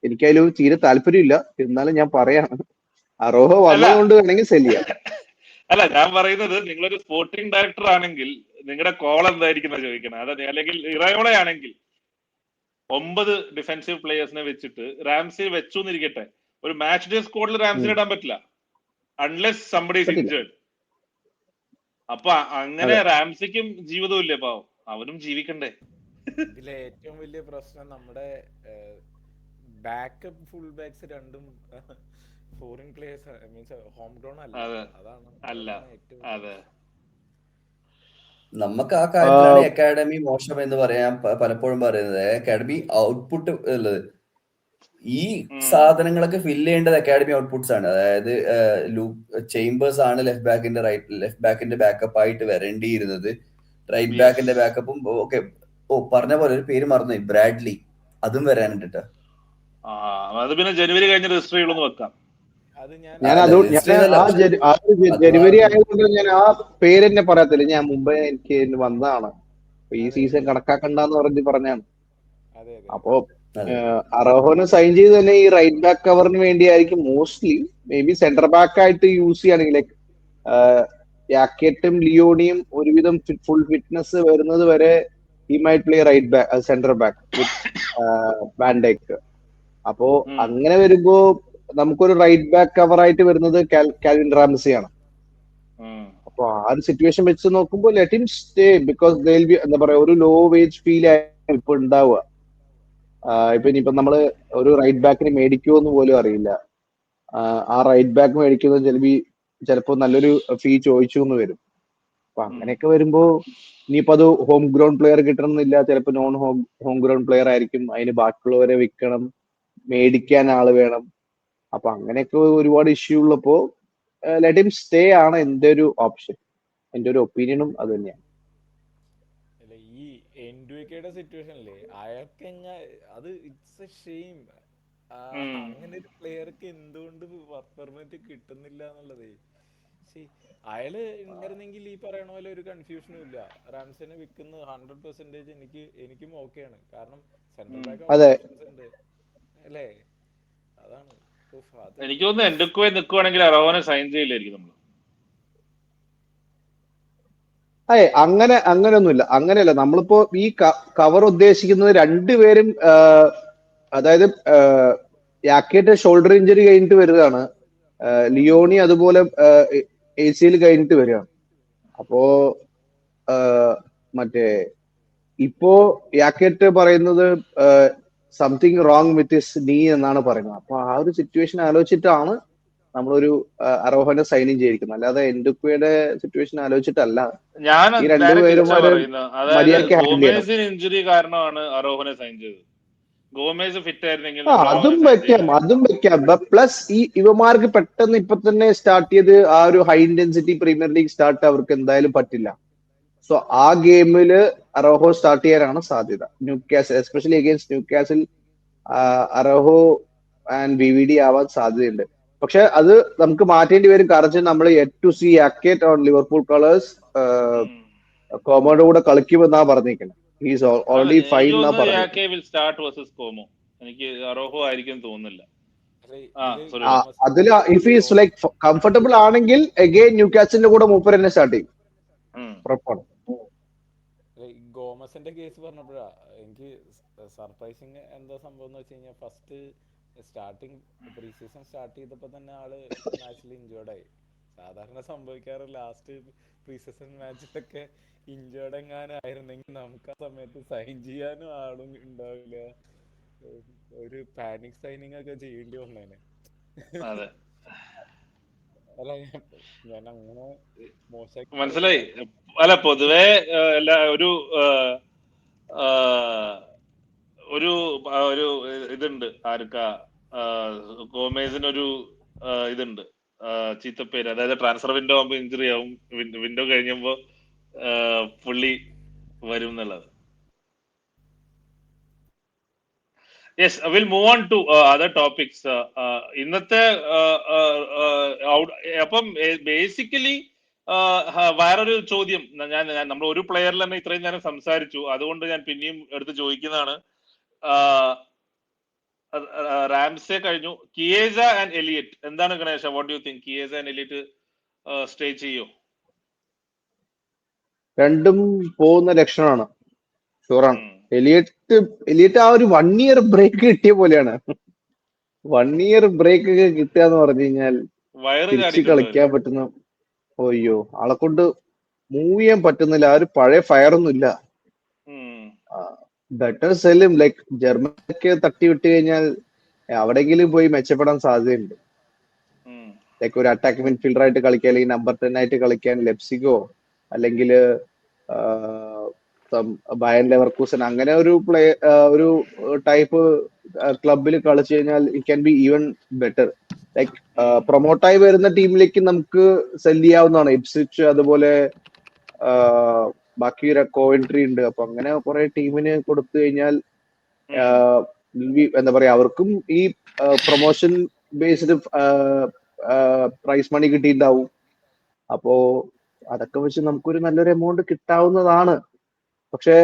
Speaker 3: എനിക്കതിൽ തീരെ താല്പര്യമില്ല. എന്നാലും ഞാൻ പറയാണ്, അറോഹ വന്നതുകൊണ്ട് വേണമെങ്കിൽ സെല് ചെയ്യാം.
Speaker 1: അല്ല, ഞാൻ പറയുന്നത് നിങ്ങളൊരു സ്പോർട്ടിംഗ് ഡയറക്ടർ ആണെങ്കിൽ നിങ്ങളുടെ കോൾ എന്തായിരിക്കും ചോദിക്കണം. അതായത് അല്ലെങ്കിൽ ഇറയോള ആണെങ്കിൽ 9 ഡിഫൻസീവ് പ്ലേയേഴ്സിനെ വെച്ചിട്ട് റാംസി വെച്ചു എന്നിരിക്കട്ടെ, ഒരു മാച്ച് ഡേ സ്ക്വാഡിൽ റാംസിനെ ഇടാൻ പറ്റില്ല അൺലെസ് സംബഡി ഈസ് ഇൻജേർഡ്. അപ്പൊ അങ്ങനെ റാംസിക്കും ജീവിതമില്ലേ പാവം, അവനും ജീവിക്കണ്ടേ.
Speaker 4: ഇതിലെ ഏറ്റവും വലിയ പ്രശ്നം നമ്മുടെ ബാക്കപ്പ് ഫുൾ ബാക്സ് രണ്ടും foreign players, means home grown അല്ല. അതാണ് ഏറ്റവും
Speaker 2: നമുക്ക് ആ കാര്യത്തിലാണ് അക്കാഡമി മോശം എന്ന് പറയാൻ പലപ്പോഴും പറയുന്നത്. അക്കാഡമി ഔട്ട്പുട്ട് ഉള്ളത്, ഈ സാധനങ്ങളൊക്കെ ഫില്ല് ചെയ്യേണ്ടത് അക്കാഡമി ഔട്ട്പുട്ട്സ് ആണ്. അതായത് ചേംബേഴ്സ് ആണ് ലെഫ്റ്റ് ബാക്കിന്റെ ബാക്കപ്പ് ആയിട്ട് വരേണ്ടിയിരുന്നത്. Right ബാക്കിന്റെ ബാക്കപ്പും okay. പറഞ്ഞ പോലെ ഒരു പേര് മറന്നു, ബ്രാഡ്ലി, അതും വരാനുണ്ട്.
Speaker 1: അത് പിന്നെ ജനുവരി കഴിഞ്ഞ് രജിസ്റ്റർ ചെയ്യണമെന്ന് വെക്കാം.
Speaker 3: ജനുവരി ആയതുകൊണ്ട് ഞാൻ ആ പേര് തന്നെ പറയത്തില്ല. ഞാൻ മുമ്പേ എനിക്ക് വന്നതാണ്, ഈ സീസൺ കണക്കാക്കണ്ടെന്ന് പറഞ്ഞാണ്. അപ്പോ അറോഹോനെ സൈൻ ചെയ്ത് തന്നെ ഈ റൈറ്റ് ബാക്ക് കവറിന് വേണ്ടിയായിരിക്കും mostly. Maybe centre back ആയിട്ട് യൂസ് ചെയ്യുകയാണെങ്കിൽ ലൈക്ക് യാക്കറ്റും ലിയോണിയും ഒരുവിധം ഫുൾ ഫിറ്റ്നസ് വരുന്നത് വരെ he might play right back, center back with Van Dijk. അപ്പോ അങ്ങനെ വരുമ്പോ നമുക്കൊരു റൈറ്റ് ബാക്ക് കവർ ആയിട്ട് വരുന്നത് കാൽവിൻ റാംസി ആണ്. അപ്പൊ ആ ഒരു സിറ്റുവേഷൻ വെച്ച് നോക്കുമ്പോൾ let him stay, because they'll be എന്താ പറയാ, ഒരു ലോ വേജ് ഫീൽ ആയിരിക്കും ഇപ്പൊ ഉണ്ടാവുക. ഇനിയിപ്പോ നമ്മള് ഒരു റൈറ്റ് ബാക്കിന് മേടിക്കുമോന്ന് പോലും അറിയില്ല. ആ റൈറ്റ് ബാക്ക് മേടിക്കുന്നത് ചിലപ്പോ നല്ലൊരു ഫീ ചോദിച്ചു എന്ന് വരും. അപ്പൊ അങ്ങനെയൊക്കെ വരുമ്പോ ഇനിയിപ്പോ അത് ഹോം ഗ്രൗണ്ട് പ്ലെയർ കിട്ടണമെന്നില്ല, ചിലപ്പോ നോൺ ഹോം ഗ്രൗണ്ട് പ്ലെയർ ആയിരിക്കും. അതിന് ബാക്കിയുള്ളവരെ വിൽക്കണം, മേടിക്കാൻ ആള് വേണം. അപ്പൊ അങ്ങനെയൊക്കെ ഒരുപാട് ഇഷ്യൂ ഉള്ളപ്പോ ലെറ്റ് ഹിം സ്റ്റേ ആണ് എന്റെ ഒരു ഓപ്ഷൻ. എന്റെ ഒരു ഒപ്പീനിയനും അത് തന്നെയാണ്.
Speaker 4: ഈ എൻഡുവെക്കയുടെ സിറ്റുവേഷനില് അയാൾക്ക് അത് ഇറ്റ്സ് എ ഷെയിം. അങ്ങനെ ഒരു പ്ലെയർക്ക് എന്തുകൊണ്ട് വർക്ക് പെർമിറ്റ് കിട്ടുന്നില്ല എന്നുള്ളത്. അയാള് ഉണ്ടായിരുന്നെങ്കിൽ ഈ പറയണ പോലെ ഒരു കൺഫ്യൂഷനും ഇല്ല. റാംസിനെ വിൽക്കുന്ന 100% എനിക്കും ഓക്കെയാണ്. കാരണം സെൻട്രൽ ബാക്ക് ഓപ്ഷൻസ് ഉണ്ട് അല്ലേ. അതാണ്
Speaker 1: എനിക്ക് തോന്നുന്നു. എന്തൊക്കെ നിൽക്കുവാണെങ്കിൽ അറോഹനെ സൈൻ ചെയ്യില്ലായിരിക്കും നമ്മൾ.
Speaker 3: അങ്ങനെയൊന്നുമില്ല. അങ്ങനെയല്ല, നമ്മളിപ്പോ ഈ കവർ ഉദ്ദേശിക്കുന്നത് രണ്ടുപേരും, അതായത് യാക്കേറ്റ് ഷോൾഡർ ഇഞ്ചറി കഴിഞ്ഞിട്ട് വരുന്നതാണ്, ലിയോണി അതുപോലെ ACL കഴിഞ്ഞിട്ട് വരികയാണ്. അപ്പോ മറ്റേ ഇപ്പോ യാക്കേറ്റ് പറയുന്നത് സംതിങ് റോങ് വിത്ത് ഹിസ് നീ എന്നാണ് പറയുന്നത്. അപ്പൊ ആ ഒരു സിറ്റുവേഷൻ ആലോചിച്ചിട്ടാണ് നമ്മളൊരു അറോഹനെ സൈനിങ് ചെയ്തിരിക്കുന്നത്, അല്ലാതെ എൻഡുക്കയുടെ സിറ്റുവേഷൻ ആലോചിച്ചിട്ടല്ല.
Speaker 1: ഞാൻ
Speaker 3: ഈ രണ്ടുപേരും
Speaker 1: ഇഞ്ചുറി കാരണമാണ് അറോഹനെ സൈൻ ചെയ്തത്. ഗോമേസ് ഫിറ്റ് ആയിരുന്നെങ്കിൽ
Speaker 3: അതും വെക്കാം. പ്ലസ് ഈ ഇവമാർക്ക് പെട്ടെന്ന് ഇപ്പൊ തന്നെ സ്റ്റാർട്ട് ചെയ്ത് ആ ഒരു high intensity premier league start അവർക്ക് എന്തായാലും പറ്റില്ല. സോ ആ ഗെയിമില് അറോഹോ സ്റ്റാർട്ട് ചെയ്യാനാണ് സാധ്യത. Newcastle, especially against Newcastle Araujo and VVD ആവാൻ സാധ്യതയുണ്ട്. പക്ഷെ അത് നമുക്ക് മാറ്റേണ്ടി വരും. കാരണം നമ്മൾ yet to see Jacquet on Liverpool colours കോമോയുടെ കൂടെ കളിക്കുമെന്നാ പറഞ്ഞിരിക്കുന്നത്. ഹീസ് ഓൾറെഡി
Speaker 1: എനിക്ക്
Speaker 3: ഫൈൻ എന്നാ
Speaker 1: തോന്നുന്നു
Speaker 3: പറഞ്ഞത്.
Speaker 1: യാക്കെ വിൽ സ്റ്റാർട്ട് വേഴ്സസ് കോമോ. എനിക്ക് അറോഹോ ആയിരിക്കും തോന്നുന്നില്ല. sorry.
Speaker 3: അതിൽ ഇഫ് ഈസ് ലൈക്ക് കംഫർട്ടബിൾ ആണെങ്കിൽ അഗൈൻ ന്യൂകാസിന്റെ കൂടെ മൂപ്പർ തന്നെ സ്റ്റാർട്ട് ചെയ്യും, ഉറപ്പാണ്.
Speaker 4: ഗോമസിന്റെ കേസ് പറഞ്ഞപ്പോഴാ എനിക്ക് സർപ്രൈസിങ് എന്താ സംഭവം എന്ന് വെച്ച് കഴിഞ്ഞാൽ first starting pre season start ചെയ്തപ്പോ തന്നെ ആള് മാച്ചിൽ ഇഞ്ചേർഡ് ആയി. സാധാരണ സംഭവിക്കാറ് ലാസ്റ്റ് പ്രീ സീസൺ മാച്ചിലൊക്കെ ഇഞ്ചേർഡ് എങ്ങാനും ആയിരുന്നെങ്കിൽ നമുക്ക് ആ സമയത്ത് സൈൻ ചെയ്യാനും ആളും ഉണ്ടാവില്ല, ഒരു പാനിക് സൈനിങ് ഒക്കെ ചെയ്യേണ്ടി വന്നേനെ.
Speaker 1: അതെ,
Speaker 4: അല്ല ഞാൻ അങ്ങനെ മോശമാക്കി
Speaker 1: മനസ്സിലായി. അല്ല പൊതുവെ എല്ലാ ഒരു ഒരു ഒരു ഇതുണ്ട് ആർക്കാ, ഗോമേസിനൊരു ഇതുണ്ട് ചീത്തപ്പേര്. അതായത് ട്രാൻസ്ഫർ വിൻഡോ ആകുമ്പോ ഇഞ്ചുറി ആവും, വിൻഡോ കഴിഞ്ഞപ്പോ പുള്ളി വരും എന്നുള്ളത്. Yes, will move on to other topics. ഇന്നത്തെ അപ്പം ബേസിക്കലി വേറൊരു ചോദ്യം നമ്മൾ ഒരു പ്ലെയറിൽ തന്നെ ഇത്രയും നേരം സംസാരിച്ചു, അതുകൊണ്ട് ഞാൻ പിന്നെയും എടുത്ത് ചോദിക്കുന്നതാണ്. റാംസെ കഴിഞ്ഞു, കിയേസ ആൻഡ് എലിയറ്റ്. എന്താണ് Ganesha, what you think? Chiesa and Elliott stay ചെയ്യോ?
Speaker 3: രണ്ടും പോകുന്ന ലക്ഷണമാണ്, ഷുവറാണ്. എലിയറ്റ് ആ ഒരു 1 ഇയർ ബ്രേക്ക് കിട്ടിയ പോലെയാണ്. 1 ഇയർ ബ്രേക്ക് ഒക്കെ കിട്ടുക എന്ന് പറഞ്ഞു കഴിഞ്ഞാൽ
Speaker 1: വയറ്
Speaker 3: തിരിച്ച്
Speaker 1: ചാടിയിട്ടുണ്ട്
Speaker 3: കളിക്കാൻ പറ്റുന്ന, അയ്യോ ആളെ കൊണ്ട് മൂവ് ചെയ്യാൻ പറ്റുന്നില്ല. ആ ഒരു പഴയ ഫയർ ഒന്നും ഇല്ല. ബെറ്റർ സെല്ലും ലൈക്ക് ജർമ്മനിയൊക്കെ തട്ടി വിട്ട് കഴിഞ്ഞാൽ അവിടെയെങ്കിലും പോയി മെച്ചപ്പെടാൻ സാധ്യതയുണ്ട്. ലൈക്ക് ഒരു അറ്റാക്ക് മിഡ്ഫീൽഡർ ആയിട്ട് കളിക്കാൻ, അല്ലെങ്കിൽ നമ്പർ 10 ആയിട്ട് കളിക്കാൻ ലെപ്സിഗോ അല്ലെങ്കിൽ ബയർ ലെവർകൂസൻ അങ്ങനെ ഒരു ഒരു ടൈപ്പ് ക്ലബിൽ കളിച്ചു കഴിഞ്ഞാൽ it can be even better. Like പ്രൊമോട്ടായി വരുന്ന ടീമിലേക്ക് നമുക്ക് സെല് ചെയ്യാവുന്നതാണ്. ഇപ്സ്വിച്ച്, അതുപോലെ ബാക്കി കോവൻട്രി ഉണ്ട്. അപ്പൊ അങ്ങനെ കുറെ ടീമിന് കൊടുത്തു കഴിഞ്ഞാൽ എന്താ പറയാ, അവർക്കും ഈ പ്രൊമോഷൻ ബേസ്ഡ് പ്രൈസ് മണി കിട്ടിയിട്ടുണ്ടാവും. അപ്പോ അതൊക്കെ വെച്ച് നമുക്കൊരു നല്ലൊരു എമൗണ്ട് കിട്ടാവുന്നതാണ്. പക്ഷെ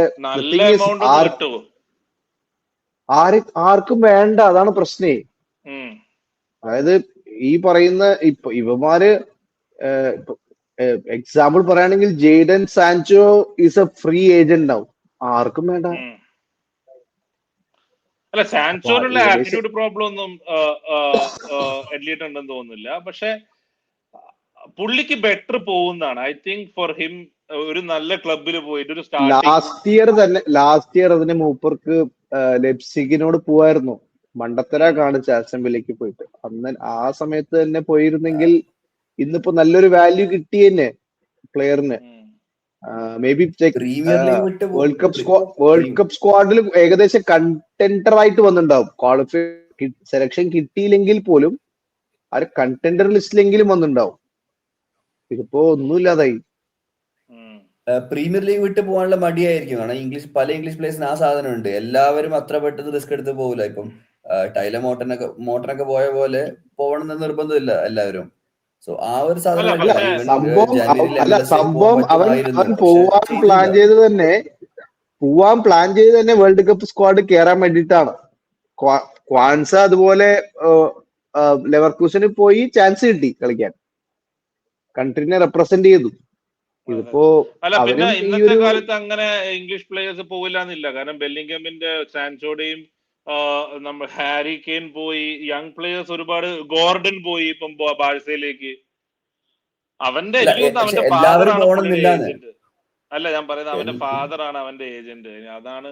Speaker 3: ആർക്കും വേണ്ട, അതാണ് പ്രശ്നേ. അതായത് ഈ പറയുന്ന ഇവന്മാര് എക്സാമ്പിൾ പറയുകയാണെങ്കിൽ Jayden Sancho is A free agent ആവും, ആർക്കും വേണ്ട.
Speaker 1: അല്ല, സാൻചോനുള്ള ആറ്റിറ്റ്യൂഡ് പ്രോബ്ലം ഒന്നും എലിയറ്റ് ഉണ്ടെന്ന് തോന്നുന്നില്ല. പക്ഷെ പുള്ളിക്ക് ബെറ്റർ പോകുന്നതാണ് ഐ തിങ്ക് ഫോർ ഹിം. ഒരു നല്ല ക്ലബിൽ പോയിട്ട് ഒരു
Speaker 3: ലാസ്റ്റ് ഇയർ അതിന് മൂപ്പർക്ക് ലെപ്സിഗിനോട് പോവായിരുന്നു. മണ്ടത്തര കാണിച്ച അസംബ്ലിക്ക് പോയിട്ട്. അന്ന് ആ സമയത്ത് തന്നെ പോയിരുന്നെങ്കിൽ ഇന്നിപ്പോ നല്ലൊരു വാല്യൂ കിട്ടിയെന്നെ പ്ലെയറിന്. മേ ബി വേൾഡ് കപ്പ് സ്ക്വാഡിൽ ഏകദേശം കണ്ടന്റർ ആയിട്ട് വന്നിട്ടുണ്ടാവും. ക്വാളിഫൈ സെലക്ഷൻ കിട്ടിയില്ലെങ്കിൽ പോലും ആ ഒരു കണ്ടന്റർ ലിസ്റ്റിലെങ്കിലും വന്നിട്ടുണ്ടാവും. ഇതിപ്പോ ഒന്നുമില്ലാതായി.
Speaker 2: പ്രീമിയർ ലീഗ് വിട്ട് പോകാനുള്ള മടിയായിരിക്കും. കാരണം പല ഇംഗ്ലീഷ് പ്ലേയേഴ്സിന് ആ സാധനം ഉണ്ട്. എല്ലാവരും അത്ര പെട്ടെന്ന് റിസ്ക് എടുത്ത് പോകില്ല. ഇപ്പം ടൈലർ മോട്ടനൊക്കെ പോയ പോലെ പോകണം എന്ന് നിർബന്ധമില്ല എല്ലാവരും. സോ ആ ഒരു സാധനം
Speaker 3: സംഭവം അവൻ പോവാൻ പ്ലാൻ ചെയ്ത് തന്നെ വേൾഡ് കപ്പ് സ്ക്വാഡ് കയറാൻ വേണ്ടിയിട്ടാണ്. ക്വാൻസ അതുപോലെ ലെവർകൂസന് പോയി ചാൻസ് കിട്ടി കളിക്കാൻ, കൺട്രീനെ റെപ്രസെന്റ് ചെയ്തു. ഇതിപ്പോ
Speaker 1: അല്ല, പിന്നെ ഇന്നത്തെ കാലത്ത് അങ്ങനെ ഇംഗ്ലീഷ് പ്ലേയേഴ്സ് പോകില്ല എന്നില്ല. കാരണം ബെല്ലിംഗമിന്റെ, സാൻചോയുടെയും നമ്മൾ ഹാരി കെയ്ൻ പോയി, യങ് പ്ലേയേഴ്സ് ഒരുപാട്, ഗോർഡൻ പോയി ഇപ്പം ബാഴ്സയിലേക്ക്. അവന്റെ ഫാദറാണ് ഏജന്റ്. അല്ല, ഞാൻ പറയുന്നത് അവന്റെ ഫാദറാണ് അവന്റെ ഏജന്റ്. അതാണ്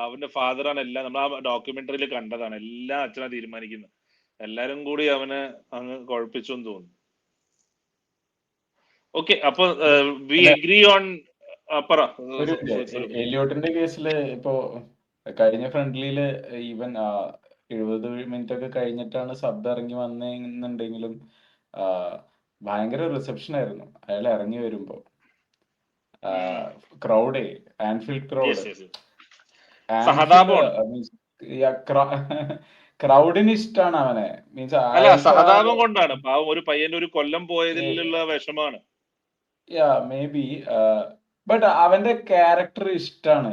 Speaker 1: അവന്റെ ഫാദറാണ് എല്ലാം. നമ്മൾ ആ ഡോക്യുമെന്ററിയിൽ കണ്ടതാണ്. എല്ലാം അച്ഛനാ തീരുമാനിക്കുന്നത്. എല്ലാരും കൂടി അവനെ അങ്ങ് കുഴപ്പിച്ചു എന്ന് തോന്നുന്നു. ഓക്കെ, അപ്പൊ വി അഗ്രി ഓൺ.
Speaker 4: എലിയോട്ടിന്റെ കേസില് ഇപ്പോ കഴിഞ്ഞ ഫ്രണ്ട്ലിയില് ഈവൻ 70 മിനിറ്റ് ഒക്കെ കഴിഞ്ഞിട്ടാണ് സബ് ഇറങ്ങി വന്നെന്നുണ്ടെങ്കിലും ഭയങ്കര റിസപ്ഷൻ ആയിരുന്നു അയാൾ ഇറങ്ങി വരുമ്പോ. ക്രൗഡേ, ആൻഫീൽഡ് ക്രൗഡിന് ഇഷ്ടമാണ് അവനെ. മീൻസ്
Speaker 1: സഹതാപം കൊണ്ടാണ്. ഒരു പയ്യന്റെ ഒരു കൊല്ലം പോയതിലുള്ള വിഷമാണ്.
Speaker 4: മേ ബി, ബട്ട് അവന്റെ ക്യാരക്ടർ ഇഷ്ടമാണ്.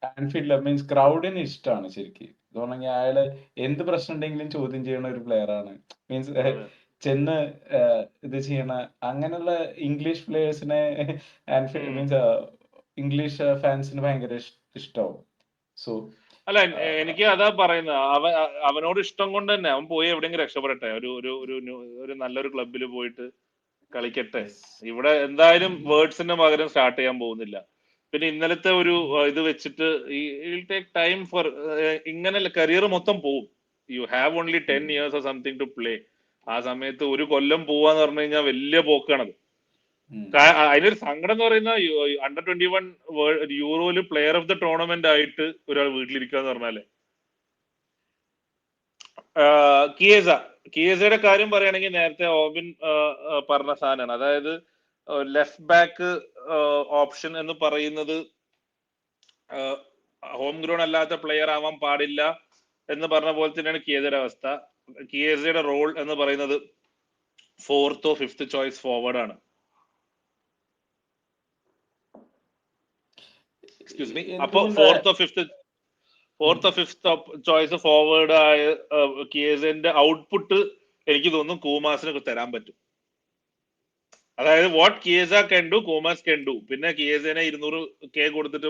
Speaker 4: ആൻഫീൽഡ് മീൻസ് ക്രൗഡിന് ഇഷ്ടമാണ് ശരിക്കും. തോന്നുന്നെങ്കിൽ അയാള് എന്ത് പ്രശ്നം ഉണ്ടെങ്കിലും ചോദ്യം ചെയ്യുന്ന ഒരു പ്ലെയർ ആണ്. മീൻസ് ചെന്ന് ഇത് ചെയ്യണ അങ്ങനെയുള്ള ഇംഗ്ലീഷ് പ്ലേയേഴ്സിനെ ആൻഫീൽഡ് മീൻസ് ഇംഗ്ലീഷ് ഫാൻസിന് ഭയങ്കര ഇഷ്ടമാവും. സോ
Speaker 1: അല്ല എനിക്ക് അതാ പറയുന്നത്, അവനോട് ഇഷ്ടം കൊണ്ട് തന്നെ അവൻ പോയി എവിടെയെങ്കിലും രക്ഷപ്പെടട്ടെ, ഒരു നല്ലൊരു ക്ലബിൽ പോയിട്ട് കളിക്കട്ടെ. ഇവിടെ എന്തായാലും വേർഡ്സിന്റെ പകരം സ്റ്റാർട്ട് ചെയ്യാൻ പോകുന്നില്ല. പിന്നെ ഇന്നലത്തെ ഒരു ഇത് വെച്ചിട്ട് ടേക്ക് ടൈം ഫോർ ഇങ്ങനെ കരിയർ മൊത്തം പോവും. You have only 10 years or something to play. ആ സമയത്ത് ഒരു കൊല്ലം പോവാന്ന് പറഞ്ഞു കഴിഞ്ഞാൽ വലിയ പോക്കാണത്. അതിനൊരു സങ്കടം എന്ന് പറയുന്ന Under-21 യൂറോയില് പ്ലെയർ ഓഫ് ദ ടൂർണമെന്റ് ആയിട്ട് ഒരാൾ വീട്ടിലിരിക്കുക എന്ന് പറഞ്ഞാല്. കിയേസയുടെ കാര്യം പറയുകയാണെങ്കിൽ നേരത്തെ ഓബിൻ പറഞ്ഞ സാധനമാണ്. അതായത് ലെഫ്റ്റ് ബാക്ക് ഓപ്ഷൻ എന്ന് പറയുന്നത് ഹോം ഗ്രൗണ്ട് അല്ലാത്ത പ്ലെയർ ആവാൻ പാടില്ല എന്ന് പറഞ്ഞ പോലെ തന്നെയാണ് കിയേസയുടെ അവസ്ഥ. കിയേസയുടെ റോൾ എന്ന് പറയുന്നത് 4th or 5th choice forward ആണ്. Excuse me. അപ്പോ 4th or 5th choice forward ആയ കിയേസന്റെ ഔട്ട്പുട്ട് എനിക്ക് തോന്നുന്നു കൂമാസിന് തരാൻ പറ്റും. അതായത് what Chiesa can do Koumas can do. പിന്നെ കിയേസനെ 200K കൊടുത്തിട്ട്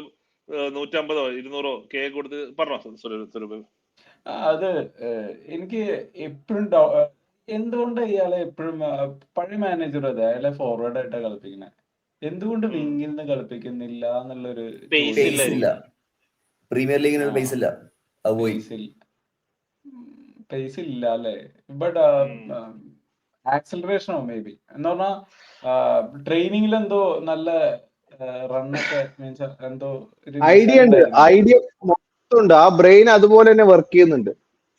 Speaker 1: 150 200K കൊടുത്ത് പറഞ്ഞോ.
Speaker 4: അത് എനിക്ക് എപ്പോഴും എന്തുകൊണ്ട് ഇയാളെ എപ്പോഴും പഴയ മാനേജർ അതെ അയാളെ ഫോർവേഡ് ആയിട്ടാണ് കളിപ്പിക്കുന്നത്. എന്തുകൊണ്ട് വിങ്ങിൽ നിന്ന് കളിപ്പിക്കുന്നില്ല എന്നുള്ളൊരു
Speaker 2: പ്രീമിയർ ലീഗിന് പേസ് ഇല്ല,
Speaker 4: പേസ് ഇല്ല അല്ലെ. ബട്ട് ആക്സലറേഷനോ മേ ബി എന്ന് പറഞ്ഞാൽ ട്രെയിനിങ്ങിൽ എന്തോ നല്ല റണ്ണൊക്കെ മീൻസ് എന്തോ
Speaker 3: ഐഡിയ ഉണ്ട്, ഐഡിയ മൊത്തമുണ്ട്. ആ ബ്രെയിൻ അതുപോലെ തന്നെ വർക്ക് ചെയ്യുന്നുണ്ട്.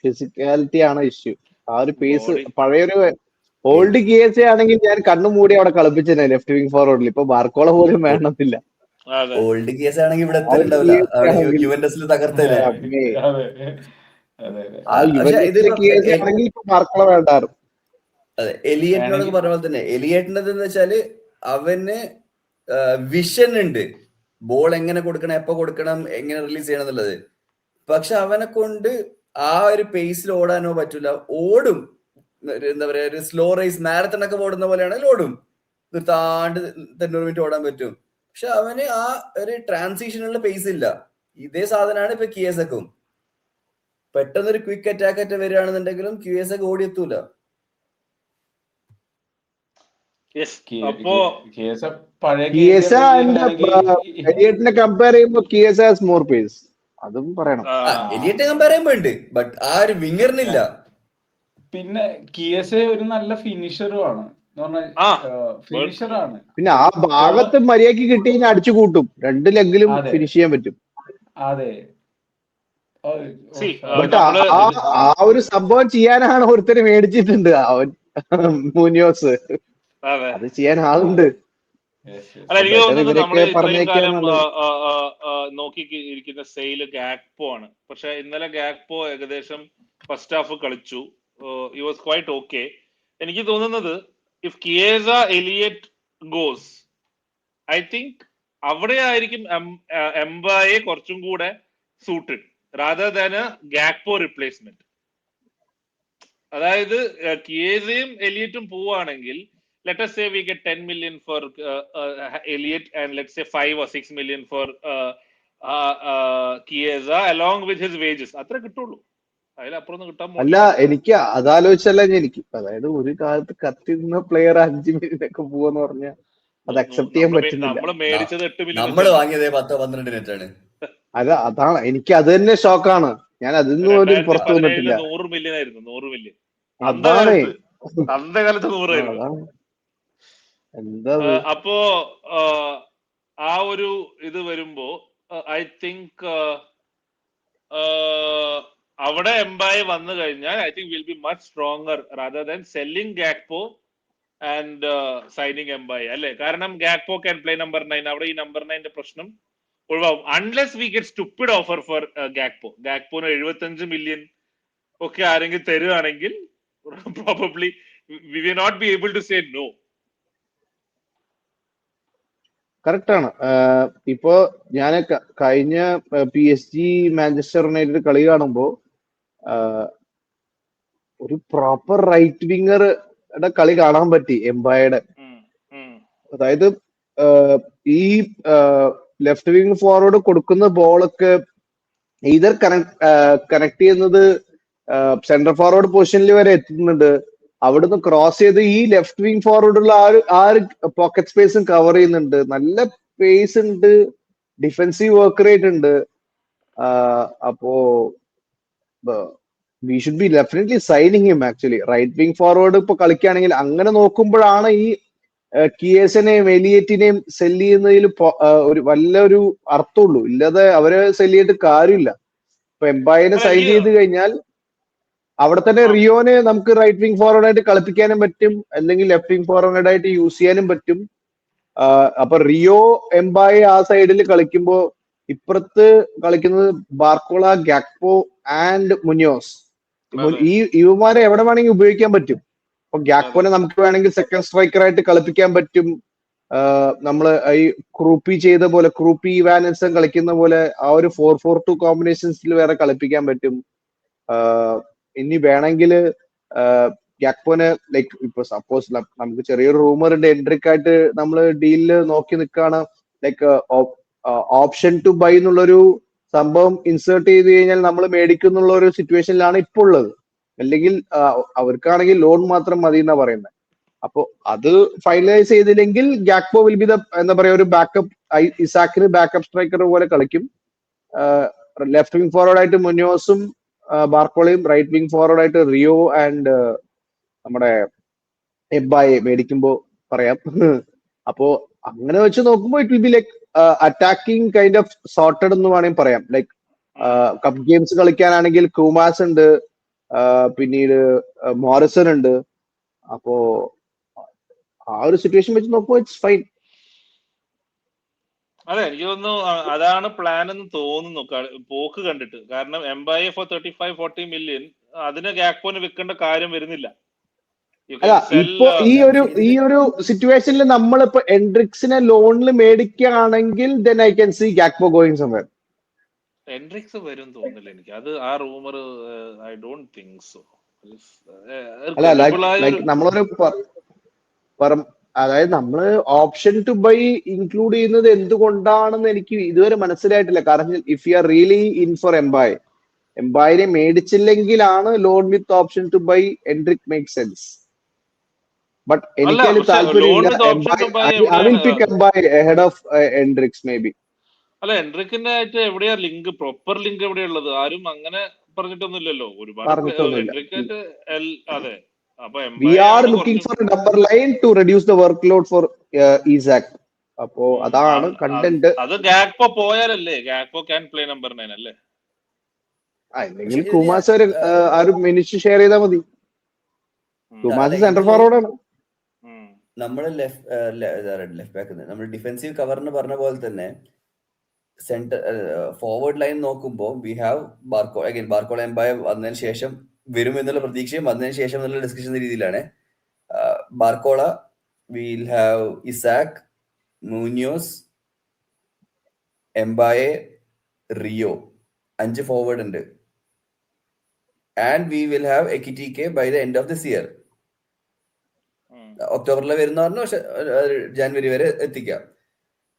Speaker 3: ഫിസിക്കാലിറ്റി ആണ് ഇഷ്യൂ. ആ ഒരു പേസ് പഴയൊരു ഓൾഡ് കിയേസ ആണെങ്കിൽ ഞാൻ കണ്ണു മൂടി അവിടെ കളിപ്പിച്ചേ ലെഫ്റ്റ് വിങ് ഫോർവേഡിൽ. ഇപ്പൊ ബാർക്കോള പോലും വേണമെന്നില്ല.
Speaker 2: ഓൾഡ് കേസ് ആണെങ്കിൽ ഇവിടെ എത്തലുണ്ടാവില്ല, യുവന്റസിൽ തകർത്തല്ലേ. അതെ, എലിയറ്റിനോടൊക്കെ പറഞ്ഞ പോലെ തന്നെ എലിയറ്റിന്റെ എന്ന് വെച്ചാല് അവന് വിഷൻ ഉണ്ട്, ബോൾ എങ്ങനെ കൊടുക്കണം, എപ്പോ കൊടുക്കണം, എങ്ങനെ റിലീസ് ചെയ്യണം എന്നുള്ളത്. പക്ഷെ അവനെ കൊണ്ട് ആ ഒരു പേസിൽ ഓടാനോ പറ്റൂല. ഓടും, എന്താ പറയാ, ഒരു സ്ലോ റേസ് മാരത്തൺ ഒക്കെ ഓടുന്ന പോലെയാണെങ്കിൽ ഓടും, നിർത്താണ്ട് 90 മിനിറ്റ് ഓടാൻ പറ്റും. പക്ഷെ അവന് ആ ഒരു ട്രാൻസിഷനുള്ള പേസ് ഇല്ല. ഇതേ സാധനമാണ് ഇപ്പൊ കിയേസക്കും. പെട്ടെന്നൊരു ക്വിക്ക് അറ്റാക്ക് വരികയാണെന്നുണ്ടെങ്കിലും കിയേസക്ക് ഓടിയെത്തൂല.
Speaker 3: കമ്പയർ ചെയ്യുമ്പോൾ കിയേസ ഹാസ് മോർ പേസ്, അതും പറയണം.
Speaker 2: എലിയറ്റ് കമ്പയർ ചെയ്യുമ്പോ ഉണ്ട്, ബട്ട് ആ ഒരു വിങ്ങറിനില്ല.
Speaker 4: പിന്നെ കിയേസ ഒരു നല്ല ഫിനിഷറും ആണ്.
Speaker 3: പിന്നെ ആ ഭാഗത്ത് മര്യാദക്ക് കിട്ടി കഴിഞ്ഞാൽ അടിച്ചു കൂട്ടും, 2 ലെഗിലും ഫിനിഷ് ചെയ്യാൻ പറ്റും.
Speaker 4: അതെ,
Speaker 3: ബട്ട് ആ ഒരു സംഭവം ചെയ്യാനാണ് ഒരുത്തര് മേടിച്ചിട്ടുണ്ട്, അവൻ മുനിയോസ്. അത് ചെയ്യാൻ ആളുണ്ട്.
Speaker 1: അല്ല, എനിക്ക് തോന്നുന്നത് നമ്മള് ഇത്രയും കാലം നോക്കി ഇരിക്കുന്ന സെയില് ഗാക്പോ ആണ്. പക്ഷെ ഇന്നലെ ഗാക്പോ ഏകദേശം ഫസ്റ്റ് ഹാഫ് കളിച്ചു. He was quite okay. എനിക്ക് തോന്നുന്നത് if Chiesa Elliott goes, I think അവിടെ ആയിരിക്കും എംബായെ കുറച്ചും കൂടെ suited rather than a Gakpo replacement. അതായത് കിയേസയും എലിയറ്റും പോവുകയാണെങ്കിൽ let us say we get 10 million for Elliott and let's say 5 or 6 million for Chiesa along with his wages. അത്ര കിട്ടുള്ളൂ, അതിലപ്പുറം കിട്ടാൻ.
Speaker 3: അല്ല, എനിക്ക് അതാലോചിച്ചല്ല എനിക്ക്, അതായത് ഒരു കാലത്ത് കത്തിരുന്ന പ്ലെയർ 5 മില്യനൊക്കെ പോവെന്ന് പറഞ്ഞാൽ അത് അക്സെപ്റ്റ് ചെയ്യാൻ പറ്റുന്നില്ല.
Speaker 1: നമ്മള് മേടിച്ചത് 8 മില്യൺ,
Speaker 2: നമ്മള് വാങ്ങിയത് 10-12 നെറ്റാണ്.
Speaker 3: അതാണ് എനിക്ക് അത് തന്നെ ഷോക്കാണ്. ഞാൻ അതിന്ന് പോലും പുറത്തു വന്നിട്ടില്ല.
Speaker 1: 100 മില്യൺ ആയിരുന്നു, 100 മില്യൺ.
Speaker 3: അതാണ്
Speaker 1: അന്തകാലത്ത് 100 ആയിരുന്നു. അപ്പോ ആ ഒരു ഇത് വരുമ്പോ ഐ തിങ്ക് അവിടെ എംബായി വന്നു കഴിഞ്ഞാൽ I think will be much stronger rather than selling Gakpo and signing Mbaye, അല്ലെ? കാരണം ഗാക്പോ ക്യാൻ പ്ലേ നമ്പർ 9. അവിടെ ഈ നമ്പർ 9ന്റെ പ്രശ്നം ഒഴിവാകും unless we get stupid offer for Gakpo. ഗാക്പോന് 75 മില്യൺ ഒക്കെ ആരെങ്കിലും തരുവാണെങ്കിൽ probably we will not be able to say no.
Speaker 3: Correct ആണ്. ഇപ്പോ ഞാൻ കഴിഞ്ഞ PSG മാഞ്ചസ്റ്റർ യുണൈറ്റഡ് കളി കാണുമ്പോ ഒരു പ്രോപ്പർ റൈറ്റ് വിങ്ങറുടെ കളി കാണാൻ പറ്റി എംബായയുടെ. അതായത് ഈ ലെഫ്റ്റ് വിങ് ഫോർവേഡ് കൊടുക്കുന്ന ബോളൊക്കെ ഇതർ കണക്ട് ചെയ്യുന്നത് സെന്റർ ഫോർവേഡ് പൊസിഷനിൽ വരെ എത്തുന്നുണ്ട്. അവിടുന്ന് ക്രോസ് ചെയ്ത് ഈ ലെഫ്റ്റ് വിങ് ഫോർവേഡുള്ള ആ ഒരു പോക്കറ്റ് സ്പേസും കവർ ചെയ്യുന്നുണ്ട്. നല്ല പേസ് ഉണ്ട്, ഡിഫൻസീവ് വർക്ക് റേറ്റ് ഉണ്ട്. അപ്പോ we should be definitely signing him. Actually right wing forward ഇപ്പൊ കളിക്കുകയാണെങ്കിൽ അങ്ങനെ നോക്കുമ്പോഴാണ് ഈ കിയേഴ്സിനെയും എലിയറ്റിനെയും സെല് ചെയ്യുന്നതിൽ ഒരു വല്ലൊരു അർത്ഥമുള്ളൂ. ഇല്ലാതെ അവരെ സെല് ചെയ്തിട്ട് കാര്യമില്ല. ഇപ്പൊ എംബായിനെ സൈൻ ചെയ്ത് കഴിഞ്ഞാൽ അവിടെ തന്നെ റിയോനെ നമുക്ക് റൈറ്റ് വിങ് ഫോർവേഡ് ആയിട്ട് കളിപ്പിക്കാനും പറ്റും, അല്ലെങ്കിൽ ലെഫ്റ്റ് വിങ് ഫോർവേഡ് ആയിട്ട് യൂസ് ചെയ്യാനും പറ്റും. അപ്പൊ റിയോ എംബായി ആ സൈഡിൽ കളിക്കുമ്പോ ഇപ്പുറത്ത് കളിക്കുന്നത് ബാർക്കോള, ഗാക്പോ ആൻഡ് മുനിയോസ്. ഇവന്മാരെ എവിടെ വേണമെങ്കിൽ ഉപയോഗിക്കാൻ പറ്റും. അപ്പൊ ഗാക്പോനെ നമുക്ക് വേണമെങ്കിൽ സെക്കൻഡ് സ്ട്രൈക്കർ ആയിട്ട് കളിപ്പിക്കാൻ പറ്റും. നമ്മള് ഈ ക്രൂപ്പി ചെയ്ത പോലെ, ക്രൂപ്പി ഇവാനൻസൺ കളിക്കുന്ന പോലെ ആ ഒരു 4-4-2 കോമ്പിനേഷൻസിൽ വേറെ കളിപ്പിക്കാൻ പറ്റും. ഇനി വേണമെങ്കിൽ ഗാക്പോനെ ലൈക്ക് ഇപ്പൊ സപ്പോസ് നമുക്ക് ചെറിയൊരു റൂമർ ഉണ്ട്, എൻട്രിക് ആയിട്ട് നമ്മൾ ഡീലില് നോക്കി നിൽക്കുകയാണ്. ലൈക്ക് ഓപ്ഷൻ ടു ബൈ എന്നുള്ളൊരു സംഭവം ഇൻസേർട്ട് ചെയ്ത് കഴിഞ്ഞാൽ നമ്മൾ മേടിക്കുന്നുള്ള ഒരു സിറ്റുവേഷനിലാണ് ഇപ്പോൾ ഉള്ളത്. അല്ലെങ്കിൽ അവർക്കാണെങ്കിൽ ലോൺ മാത്രം മതി എന്നാ പറയുന്നത്. അപ്പോ അത് ഫൈനലൈസ് ചെയ്തില്ലെങ്കിൽ ഗാക്പോ വിൽ ബി ദ എന്താ പറയാ ഒരു ബാക്കപ്പ്, ഇസാക്കിന് ബാക്കപ്പ് സ്ട്രൈക്കർ പോലെ കളിക്കും. ലെഫ്റ്റ് വിങ് ഫോർവേഡ് ആയിട്ട് മുനിയോസും ബാർക്കോളയും, റൈറ്റ് വിങ് ഫോർവേഡ് ആയിട്ട് റിയോ ആൻഡ് നമ്മുടെ എംബായെ മേടിക്കുമ്പോ പറയാം. അപ്പോ അങ്ങനെ വെച്ച് നോക്കുമ്പോൾ it will be like attacking kind of sorted എന്ന് വേണമെങ്കിൽ പറയാം. ലൈക്ക് കപ്പ് ഗെയിംസ് കളിക്കാനാണെങ്കിൽ ക്രൂമാസ് ഉണ്ട്, പിന്നീട് മോറിസൺ ഉണ്ട്. അപ്പോ ആ ഒരു സിറ്റുവേഷൻ വെച്ച് നോക്കുമ്പോൾ ഇറ്റ്സ് ഫൈൻ.
Speaker 1: അതെ, എനിക്ക് തോന്നുന്നു അതാണ് പ്ലാൻ എന്ന് തോന്നുന്നു പോക്ക് കണ്ടിട്ട്. കാരണം എംബായെ ഫോർ 35-40 മില്യൺ അതിന് ഗാക്പോന് വിൽക്കേണ്ട കാര്യം വരുന്നില്ല.
Speaker 3: അല്ല, ഇപ്പോ ഈ ഒരു സിറ്റുവേഷനിൽ നമ്മളിപ്പോ എൻട്രിക്സിനെ ലോണിൽ മേടിക്കുകയാണെങ്കിൽ then I can see Gakpo going somewhere.
Speaker 1: എൻട്രിക്സ് വരും തോന്നുന്നില്ല എനിക്ക്. അത് ആ rumour I don't think so.
Speaker 3: അല്ല, ലൈക്ക് നമ്മളൊരു അതായത് നമ്മള് ഓപ്ഷൻ ടു ബൈ ഇൻക്ലൂഡ് ചെയ്യുന്നത് എന്തുകൊണ്ടാണെന്ന് എനിക്ക് ഇതുവരെ മനസ്സിലായിട്ടില്ല. കാരണം if you are really in for എംബായിനെ മേടിച്ചില്ലെങ്കിലാണ് loan with option to buy Endrick make sense. But എനിക്ക് അതിൽ താല്പര്യമില്ല. Head of Endrick's maybe.
Speaker 1: അല്ല, എൻട്രിക്കിന്റെ ആയിട്ട് എവിടെയാ ലിങ്ക്, പ്രോപ്പർ ലിങ്ക് എവിടെയുള്ളത്? ആരും അങ്ങനെ പറഞ്ഞിട്ടൊന്നുമില്ലല്ലോ. ഒരുപാട് എൻട്രിക്കായിട്ട്. അതെ, അപ്പൊ
Speaker 3: we are looking for a number line to reduce the workload for Isaac. അപ്പോ അതാണ് കണ്ടന്റ്.
Speaker 1: അത് ഗാക്പോ പോയാലല്ലേ, ഗാക്പോ ക്യാൻ പ്ലേ നമ്പർ 9 അല്ലേ?
Speaker 3: അല്ലെങ്കിൽ കുമാസ് ആ ഒരു മിനിറ്റ് ഷെയർ ചെയ്താൽ മതി. കുമാസ് സെന്റർ ഫോർവേഡ് ആണ്.
Speaker 2: നമ്മള് ലെഫ്റ്റ് ബാക്ക് നമ്മൾ ഡിഫെൻസീവ് കവറിന് പറഞ്ഞ പോലെ തന്നെ സെന്റർ ഫോർവേഡ് ലൈൻ നോക്കുമ്പോൾ വി ഹാവ് ബാർക്കോള എംബായ വന്നതിന് ശേഷം വരും എന്നുള്ള പ്രതീക്ഷയും വന്നതിന് ശേഷം എന്നുള്ള ഡിസ്കഷൻ രീതിയിലാണ്. Barcola, will have Isak, Munoz, Mbaye, Rio, 5 forward ഉണ്ട്. And we will have Ekitike by the end of this year. ഒക്ടോബറിലെ വരുന്ന പറഞ്ഞു, പക്ഷെ ജനുവരി വരെ എത്തിക്കാം.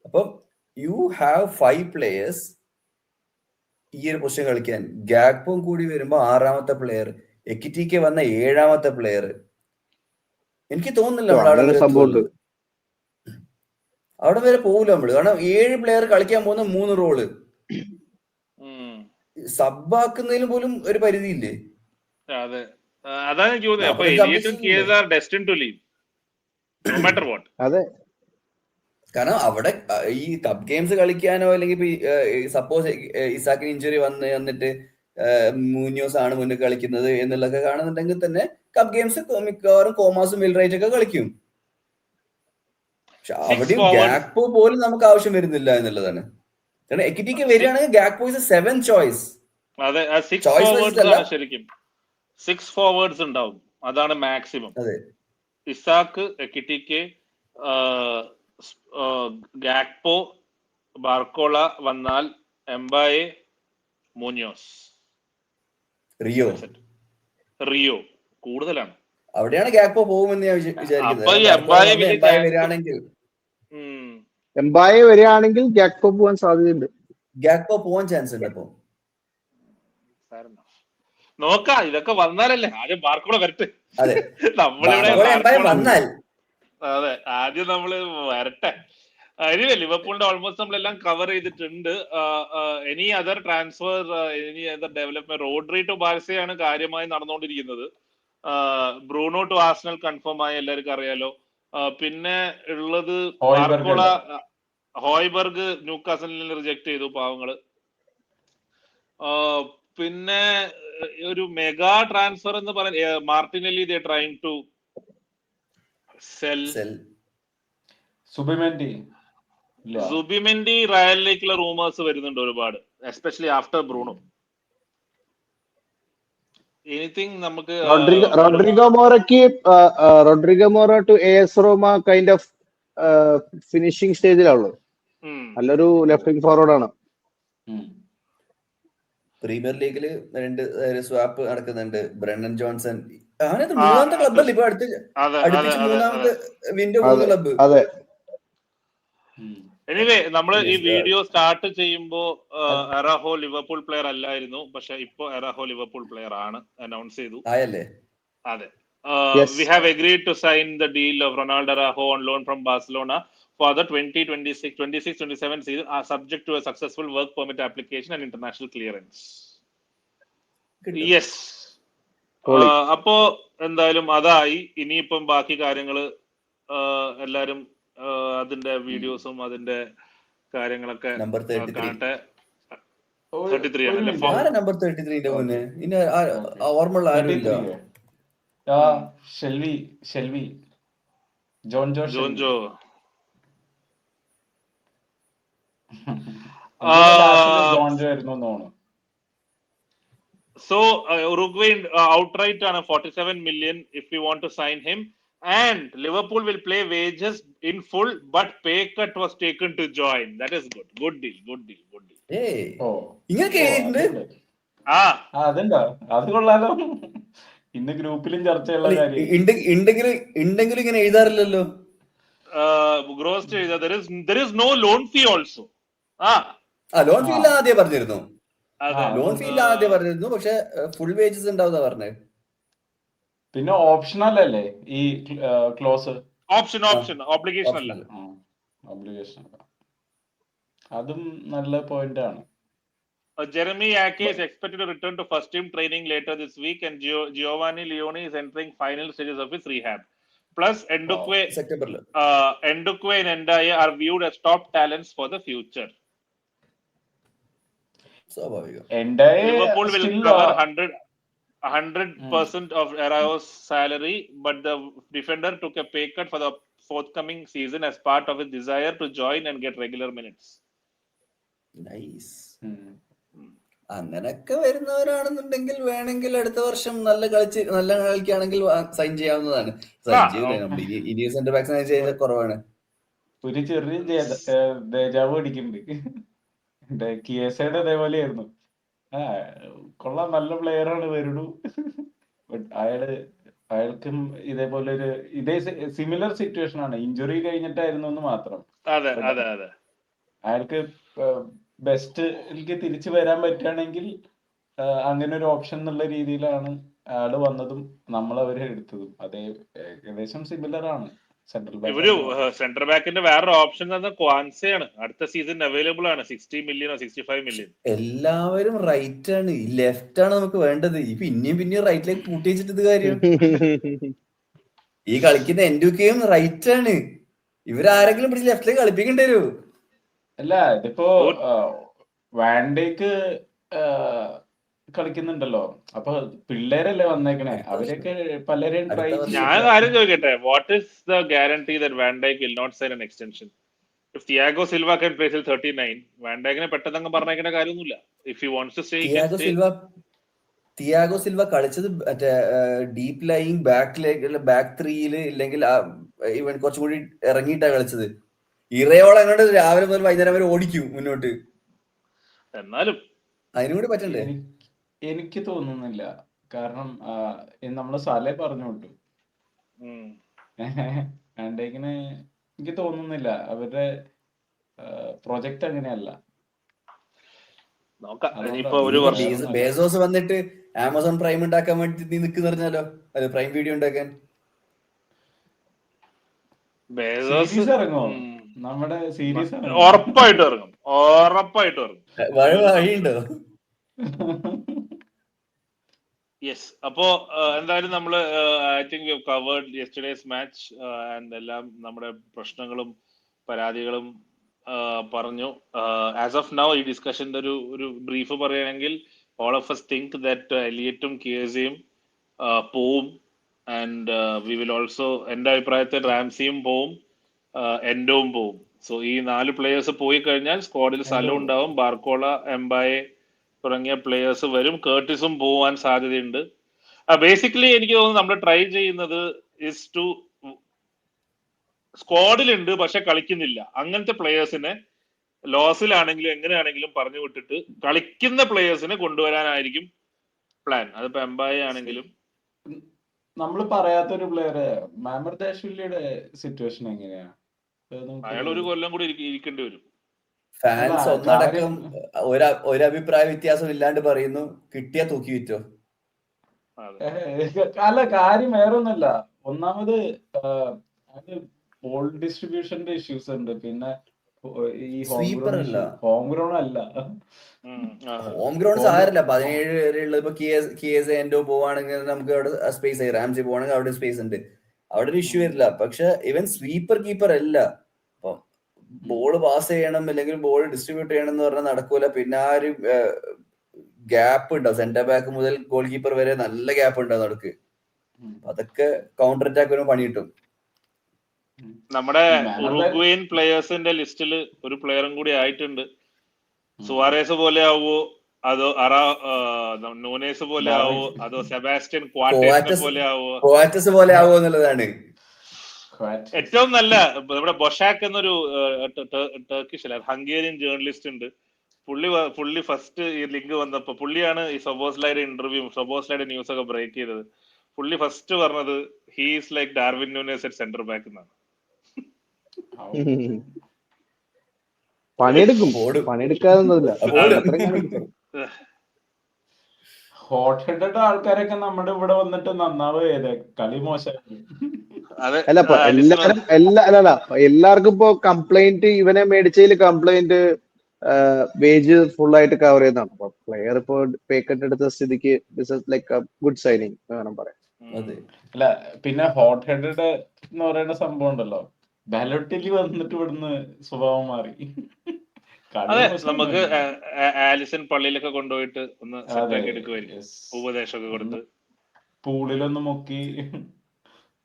Speaker 2: അപ്പം യു ഹാവ് 5 പ്ലേയേഴ്സ് ഈ ഒരു പൊസിഷൻ കളിക്കാൻ. ഗാക്പോ കൂടി വരുമ്പോ 6ാമത്തെ പ്ലെയർ, എക്കിറ്റിക്കെ വന്ന 7ാമത്തെ പ്ലെയർ. എനിക്ക് തോന്നുന്നില്ല അവിടെ വരെ പോകില്ല നമ്മള്. കാരണം 7 പ്ലെയർ കളിക്കാൻ പോകുന്ന 3 റോള് സബ്ബാക്കുന്നതിന് പോലും ഒരു പരിധിയില്ലേ?
Speaker 1: അതെ, അതാണ് എനിക്ക് തോന്നുന്നത്. അപ്പൊ
Speaker 2: അതെ, കാരണം അവിടെ ഈ കപ്പ് ഗെയിംസ് കളിക്കാനോ അല്ലെങ്കിൽ സപ്പോസ് ഇസാക്കിന് ഇഞ്ചുറി വന്നിട്ട് മൂന്യോസ് ആണ് മുന്നിൽ കളിക്കുന്നത് എന്നുള്ളതൊക്കെ കാണുന്നുണ്ടെങ്കിൽ തന്നെ കപ്പ് ഗെയിംസ് മിക്കവാറും കോമാസും മിൽറൈറ്റ് ഒക്കെ കളിക്കും. പക്ഷെ അവിടെയും ഗാക്പോ പോലും നമുക്ക് ആവശ്യം വരുന്നില്ല എന്നുള്ളതാണ്. കാരണം എക്കിറ്റിക്ക് വരികയാണെങ്കിൽ ഗാക്പോ ഇസ് 7th ചോയ്സ്.
Speaker 1: അതെ, 6 ഫോർവേഡ്സ് ഉണ്ടാവും, അതാണ് മാക്സിമം. ഇസാക്ക്, എക്കിറ്റിക്കെ, ഗാക്പോ, ബാർക്കോള വന്നാൽ എംബായെ, മൂഞ്ഞോസ്, റിയോ കൂടുതലാണ്.
Speaker 2: അവിടെയാണ് ഗ്യാക്പോ പോകുമെന്ന് ഞാൻ വിചാരിക്കുന്നത്.
Speaker 1: അപ്പൊ ഈ
Speaker 2: ബാർക്കോള
Speaker 1: എംബായെ
Speaker 2: എംബായെ വരികയാണെങ്കിൽ
Speaker 3: എംബായെ വരികയാണെങ്കിൽ ഗ്യാക്പോ പോകാൻ സാധ്യതയുണ്ട്.
Speaker 2: ഗ്യാക്പോ പോവാൻ ചാൻസ് ഉണ്ട്. അപ്പൊ
Speaker 1: നോക്കാം, ഇതൊക്കെ വന്നാലല്ലേ. ആദ്യം ബാർക്കോള വരട്ടെ.
Speaker 2: അതെ,
Speaker 1: നമ്മളിവിടെ
Speaker 2: വന്നാൽ
Speaker 1: അതെ, ആദ്യം നമ്മള് വരട്ടെ. എനിവേ ലിവർപൂളിന്റെ ഓൾമോസ്റ്റ് നമ്മളെല്ലാം കവർ ചെയ്തിട്ടുണ്ട്. Any other transfer, any other development? Rodri to ബാർസയാണ് കാര്യമായി നടന്നുകൊണ്ടിരിക്കുന്നത്. ബ്രൂണോ ടു ആർസണൽ കൺഫേം ആയി, എല്ലാവർക്കും അറിയാലോ. പിന്നെ ഉള്ളത് ബാർക്കോള, ഹോയ്ബർഗ് ന്യൂകാസലിൽ റിജക്ട് ചെയ്തു, പാവങ്ങള്. പിന്നെ ഒരു മെഗാ ട്രാൻസ്ഫർ എന്ന് പറയുന്നത് Martinelli they trying to sell. Zubimendi റയലിലേക്കുള്ള റൂമേഴ്സ് വരുന്നുണ്ട് ഒരുപാട്, എസ്പെഷ്യലി ആഫ്റ്റർ ബ്രൂണോ. എനിത്തിങ് നമുക്ക്
Speaker 3: Rodrigo Mora to AS Roma kind of finishing സ്റ്റേജിലാണുള്ളത്. നല്ലൊരു ലെഫ്റ്റ് വിംഗ് ഫോർവേഡ് ആണ്.
Speaker 2: പ്രീമിയർ ലീഗില് 2 സ്വാപ്പ് നടക്കുന്നുണ്ട്. ബ്രണ്ടൻ ജോൺസൺ മൂന്നാമത്തെ ക്ലബ്ബല്ലേ ഇപ്പൊ അടുപ്പിച്ച് മൂന്നാമത്തെ വിൻഡോ പോകുന്ന ക്ലബ്ബ്.
Speaker 3: അതെ.
Speaker 1: എനിവേ നമ്മള് ഈ വീഡിയോ സ്റ്റാർട്ട് ചെയ്യുമ്പോ എറാഹോ ലിവർപൂൾ പ്ലെയർ അല്ലായിരുന്നു, പക്ഷെ ഇപ്പൊ എറാഹോ ലിവർപൂൾ പ്ലെയർ ആണ്, അനൗൺസ് ചെയ്തു. അതെ. We have agreed to sign the deal of Ronaldo Araujo on loan from Barcelona for the 2026-27 season, subject to a successful work permit application and international clearance. Yes. അപ്പോ എന്തായാലും അതായി. ഇനിയിപ്പം ബാക്കി കാര്യങ്ങള് എല്ലാരും അതിന്റെ വീഡിയോസും അതിന്റെ കാര്യങ്ങളൊക്കെ കാണട്ടെ. 33 ആണല്ലേ?
Speaker 2: നമ്പർ 33 മുന്നേ ഓർമ്മയുള്ള ആരുമില്ല.
Speaker 4: Shelvey ജോൺജോ.
Speaker 1: So Uruguay outright on a 47 million if we want to sign him, and Liverpool will pay wages in full, but pay cut was taken to join. That is good deal.
Speaker 4: അത് കൊള്ളാലോ. ഇന്ന് ഗ്രൂപ്പിലും ചർച്ചയുള്ള കാര്യം.
Speaker 2: ഉണ്ടെങ്കിലും ഇങ്ങനെ എഴുതാറില്ലല്ലോ.
Speaker 1: ഗ്രോസ്റ്റ് എഴുതാ. there is no loan fee also.
Speaker 2: Loan fee ആദ്യം പറഞ്ഞിരുന്നു. പക്ഷെ ഫുൾ വേജസ് ഉണ്ടാവുന്ന പറഞ്ഞത്.
Speaker 4: പിന്നെ ഓപ്ഷണൽ അല്ലേ ഈ ക്ലോസ്?
Speaker 1: ഓപ്ഷൻ ഓബ്ലിഗേഷൻ അല്ല.
Speaker 4: ഓബ്ലിഗേഷൻ. അതും നല്ല പോയിന്റ് ആണ്.
Speaker 1: Jeremy Ake is expected to return to first team training later this week, and Giovanni Leone is entering final stages of his rehab. Plus Ndukwe and Ndiaye are viewed as top talents for the future. Liverpool will cover 100% of Arao's salary, but the defender took a pay cut for the forthcoming season as part of his desire to join and get regular minutes.
Speaker 2: Nice. അങ്ങനൊക്കെ വരുന്നവരാണെന്നുണ്ടെങ്കിൽ വേണമെങ്കിൽ അടുത്ത വർഷം നല്ല കളിക്കുകയാണെങ്കിൽ sign ചെയ്യാവുന്നതാണ്. ഇനി centre back sign ചെയ്ത കുറവാണ്.
Speaker 4: ഒരു ചെറിയ ദേജാവ് അടിക്കുന്നുണ്ട്. കിയേസയുടെ അതേപോലെയായിരുന്നു. കൊള്ളാം, നല്ല പ്ലെയർ ആണ് വരുന്നു. അയാൾക്കും ഇതേപോലെ ഇതേ സിമിലർ സിറ്റുവേഷൻ ആണ്. ഇഞ്ചുറി കഴിഞ്ഞിട്ടായിരുന്നു എന്ന് മാത്രം. അയാൾക്ക് ബെസ്റ്റ് എനിക്ക് തിരിച്ചു വരാൻ പറ്റുകയാണെങ്കിൽ അങ്ങനെ ഒരു ഓപ്ഷൻ എന്നുള്ള രീതിയിലാണ് ആള് വന്നതും നമ്മളവരെ എടുത്തതും. അതേ ഏകദേശം സിമിലർ ആണ്.
Speaker 1: സെന്റർ ബാക്കിന്റെ വേറൊരു ഓപ്ഷൻ ക്വാൻസയാണ്. അടുത്ത സീസൺ അവൈലബിൾ ആണ്. 60 million or 65 million.
Speaker 2: എല്ലാവരും റൈറ്റ് ആണ്, ലെഫ്റ്റ് ആണ് നമുക്ക് വേണ്ടത്. പിന്നെയും റൈറ്റിലേക്ക് കൂട്ടി വെച്ചിട്ട് കാര്യം. ഈ കളിക്കുന്ന എൻഡുക്കയും റൈറ്റ് ആണ്. ഇവരാരെങ്കിലും പിടിച്ച് ലെഫ്റ്റിലേക്ക് കളിപ്പിക്കേണ്ടി വരൂ.
Speaker 4: അല്ല, ഇതിപ്പോ വാൻഡേക്ക് കളിക്കുന്നുണ്ടല്ലോ. അപ്പൊ പിള്ളേരല്ലേ വന്നേക്കണേ, അവരൊക്കെ പലരെയും ട്രൈ.
Speaker 1: ഞാൻ കാര്യം ചോദിക്കട്ടെ, what is the guarantee that Van Dijk will not sign an extension? If Thiago Silva can play till 39, Van ഡൈക്കിനെ പെട്ടെന്ന് പറഞ്ഞേക്കേണ്ട കാര്യമൊന്നുമില്ല. If he wants to stay,
Speaker 2: Thiago Silva കളിച്ചത് മറ്റേ ഡീപ് ലൈയിങ് ബാക്ക് 3 ഇല്ലെങ്കിൽ ഇവൻ കുറച്ചും കൂടി ഇറങ്ങിയിട്ടാ കളിച്ചത്. ഇറയോളം അങ്ങോട്ട് രാവിലെ മുതൽ വൈകുന്നേരം വരെ ഓടിക്കും മുന്നോട്ട്.
Speaker 1: എന്നാലും
Speaker 2: അതിനും കൂടി പറ്റണ്ടേ?
Speaker 4: എനിക്ക് തോന്നുന്നില്ല. കാരണം നമ്മള് സലേ പറഞ്ഞു വിട്ടു. ആൻഡേക്കിന് എനിക്ക് തോന്നുന്നില്ല, അവരുടെ പ്രൊജക്ട് അങ്ങനെയല്ല.
Speaker 2: ബേസോസ് വന്നിട്ട് ആമസോൺ പ്രൈം ഉണ്ടാക്കാൻ വേണ്ടി നീ നിൽക്കുന്ന പറഞ്ഞാലോ, അത് പ്രൈം വീഡിയോ ഉണ്ടാക്കാൻ
Speaker 4: സീരീസ് ഇറങ്ങോ? നമ്മുടെ സീരീസ്
Speaker 1: ഉറപ്പായിട്ടും ഇറങ്ങും.
Speaker 2: വഴിയുണ്ടോ?
Speaker 1: യെസ്. അപ്പോ എന്തായാലും നമ്മള് I think we have covered yesterday's match and എല്ലാം നമ്മുടെ പ്രശ്നങ്ങളും പരാതികളും പറഞ്ഞു. ആസ് ഓഫ് നൗ ഈ ഡിസ്കഷന്റെ ഒരു ബ്രീഫ് പറയുകയാണെങ്കിൽ all of us think that എലിയറ്റും കിയസയും പോവും. ആൻഡ് വി വിൽ ഓൾസോ, എന്റെ അഭിപ്രായത്തിൽ റാംസിയും പോവും, എൻഡോവും പോവും. സോ ഈ 4 പ്ലേയേഴ്സ് പോയി കഴിഞ്ഞാൽ സ്ക്വാഡിൽ സ്ഥലം ഉണ്ടാവും. ബാർക്കോള, എംബായെ തുടങ്ങിയ പ്ലേയേഴ്സ് വരും. കേർട്ടിസും പോവാൻ സാധ്യതയുണ്ട്. ബേസിക്കലി എനിക്ക് തോന്നുന്നു നമ്മൾ ട്രൈ ചെയ്യുന്നത് ഇസ് ടു, സ്ക്വാഡിലുണ്ട് പക്ഷെ കളിക്കുന്നില്ല, അങ്ങനത്തെ പ്ലേയേഴ്സിനെ ലോസിലാണെങ്കിലും എങ്ങനെയാണെങ്കിലും പറഞ്ഞു വിട്ടിട്ട് കളിക്കുന്ന പ്ലേയേഴ്സിനെ കൊണ്ടുവരാനായിരിക്കും പ്ലാൻ. അതിപ്പോ എംബായെ ആണെങ്കിലും.
Speaker 4: നമ്മൾ പറയാത്തൊരു പ്ലെയർ മാമർദാഷ്വിലിയുടെ സിറ്റുവേഷൻ എങ്ങനെയാ?
Speaker 1: അയാൾ ഒരു കൊല്ലം കൂടി ഇരിക്കേണ്ടി വരും.
Speaker 2: ഫാൻസ് ഒന്നടക്കം ഒരു അഭിപ്രായ വ്യത്യാസം ഇല്ലാണ്ട് പറയുന്നു, കിട്ടിയാ തൂക്കി വിറ്റോ.
Speaker 4: അല്ല, കാര്യം വേറെ ഒന്നല്ല. ഒന്നാമത് ബോൾ ഡിസ്ട്രിബ്യൂഷന്റെ ഇഷ്യൂസ് ഉണ്ട്. പിന്നെ ഈ ഹോം ഗ്രൗണ്ട് അല്ല.
Speaker 2: ഹോം ഗ്രൗണ്ട് സാരമില്ല, 17 വരെയുള്ള ഇപ്പൊ കിയസ് എൻഡോ പോവാണെങ്കിൽ നമുക്ക് അവിടെ സ്പേസ് ആയി, റാംസി പോവാണെങ്കിൽ അവിടെ സ്പേസ് ഉണ്ട്, അവിടെ ഒരു ഇഷ്യൂ വരില്ല. പക്ഷെ ഇവൻ സ്വീപ്പർ കീപ്പർ അല്ല. ഇപ്പം ബോൾ പാസ് ചെയ്യണം അല്ലെങ്കിൽ ബോൾ ഡിസ്ട്രിബ്യൂട്ട് ചെയ്യണം എന്ന് പറഞ്ഞാൽ നടക്കൂല. പിന്നെ ആ ഒരു ഗ്യാപ്പ് ഉണ്ടാവും, സെന്റർ ബാക്ക് മുതൽ ഗോൾ കീപ്പർ വരെ നല്ല ഗ്യാപ്പ് ഉണ്ടാവും നടക്ക്. അതൊക്കെ കൗണ്ടർ അറ്റാക്ക് വരുമ്പോൾ പണി കിട്ടും.
Speaker 1: നമ്മുടെ ഉറുഗ്വേൻ പ്ലേയേഴ്സിന്റെ ലിസ്റ്റിൽ ഒരു പ്ലെയറും കൂടി ആയിട്ടുണ്ട്. സുവാരേസ് പോലെ ആവോ, അതോ നൂനേസ് പോലെ ആവോ, അതോ സെബാസ്റ്റ്യൻ
Speaker 2: ക്വാറ്റസ് പോലെ ആവോ എന്നുള്ളതാണ്
Speaker 1: ഏറ്റവും നല്ല. നമ്മുടെ ബൊഷാക്ക് എന്നൊരു ടർക്കിഷ് അല്ല ഹംഗേറിയൻ ജേർണലിസ്റ്റ് ഉണ്ട്. പുള്ളി ഫസ്റ്റ് ഈ ലിങ്ക് വന്നപ്പോ പുള്ളിയാണ് ഈ സൊബോസ്ലൈഡ് ഇന്റർവ്യൂ, സൊബോസ്ലൈഡ് ന്യൂസ് ഒക്കെ ബ്രേക്ക് ചെയ്തത്. പുള്ളി ഫസ്റ്റ് പറഞ്ഞത് he's like Darwin Nunez at centre back എന്നാണ്.
Speaker 3: പണിയെടുക്കും, പണിയെടുക്കാതൊന്നുമില്ല.
Speaker 4: ഹോട്ട് ഹെഡഡ് ആൾക്കാരൊക്കെ നമ്മുടെ ഇവിടെ വന്നിട്ട് നന്നാവുകയല്ലേ, കളി മോശമായിരുന്നു.
Speaker 3: എല്ലാവർക്കും ഇപ്പൊ കംപ്ലൈന്റ്, ഇവനെ മേടിച്ചതിൽ കംപ്ലൈന്റ് വേജ് ഫുൾ ആയിട്ട് കവർ ചെയ്യുന്നതാണ്. അപ്പൊ പ്ലെയർ ഇപ്പൊ പേ കട്ട് എടുത്ത സ്ഥിതിക്ക് ലൈക്ക് ഗുഡ് സൈനിങ് വേണം പറയാൻ.
Speaker 4: അല്ല, പിന്നെ ഹോട്ട് ഹെഡഡ് എന്ന് പറയുന്ന സംഭവം ഉണ്ടല്ലോ, ബാലോട്ടിലി വന്നിട്ട് ഇവിടുന്ന് സ്വഭാവം മാറി.
Speaker 1: അതെ, നമുക്ക് ആലിസൺ പള്ളിയിലൊക്കെ കൊണ്ടുപോയിട്ട് ഒന്ന് സെറ്റാക്കി എടുക്കുമായിരിക്കും, ഉപദേശമൊക്കെ കൊടുത്ത്
Speaker 4: പൂളിലൊന്ന് മുക്കി.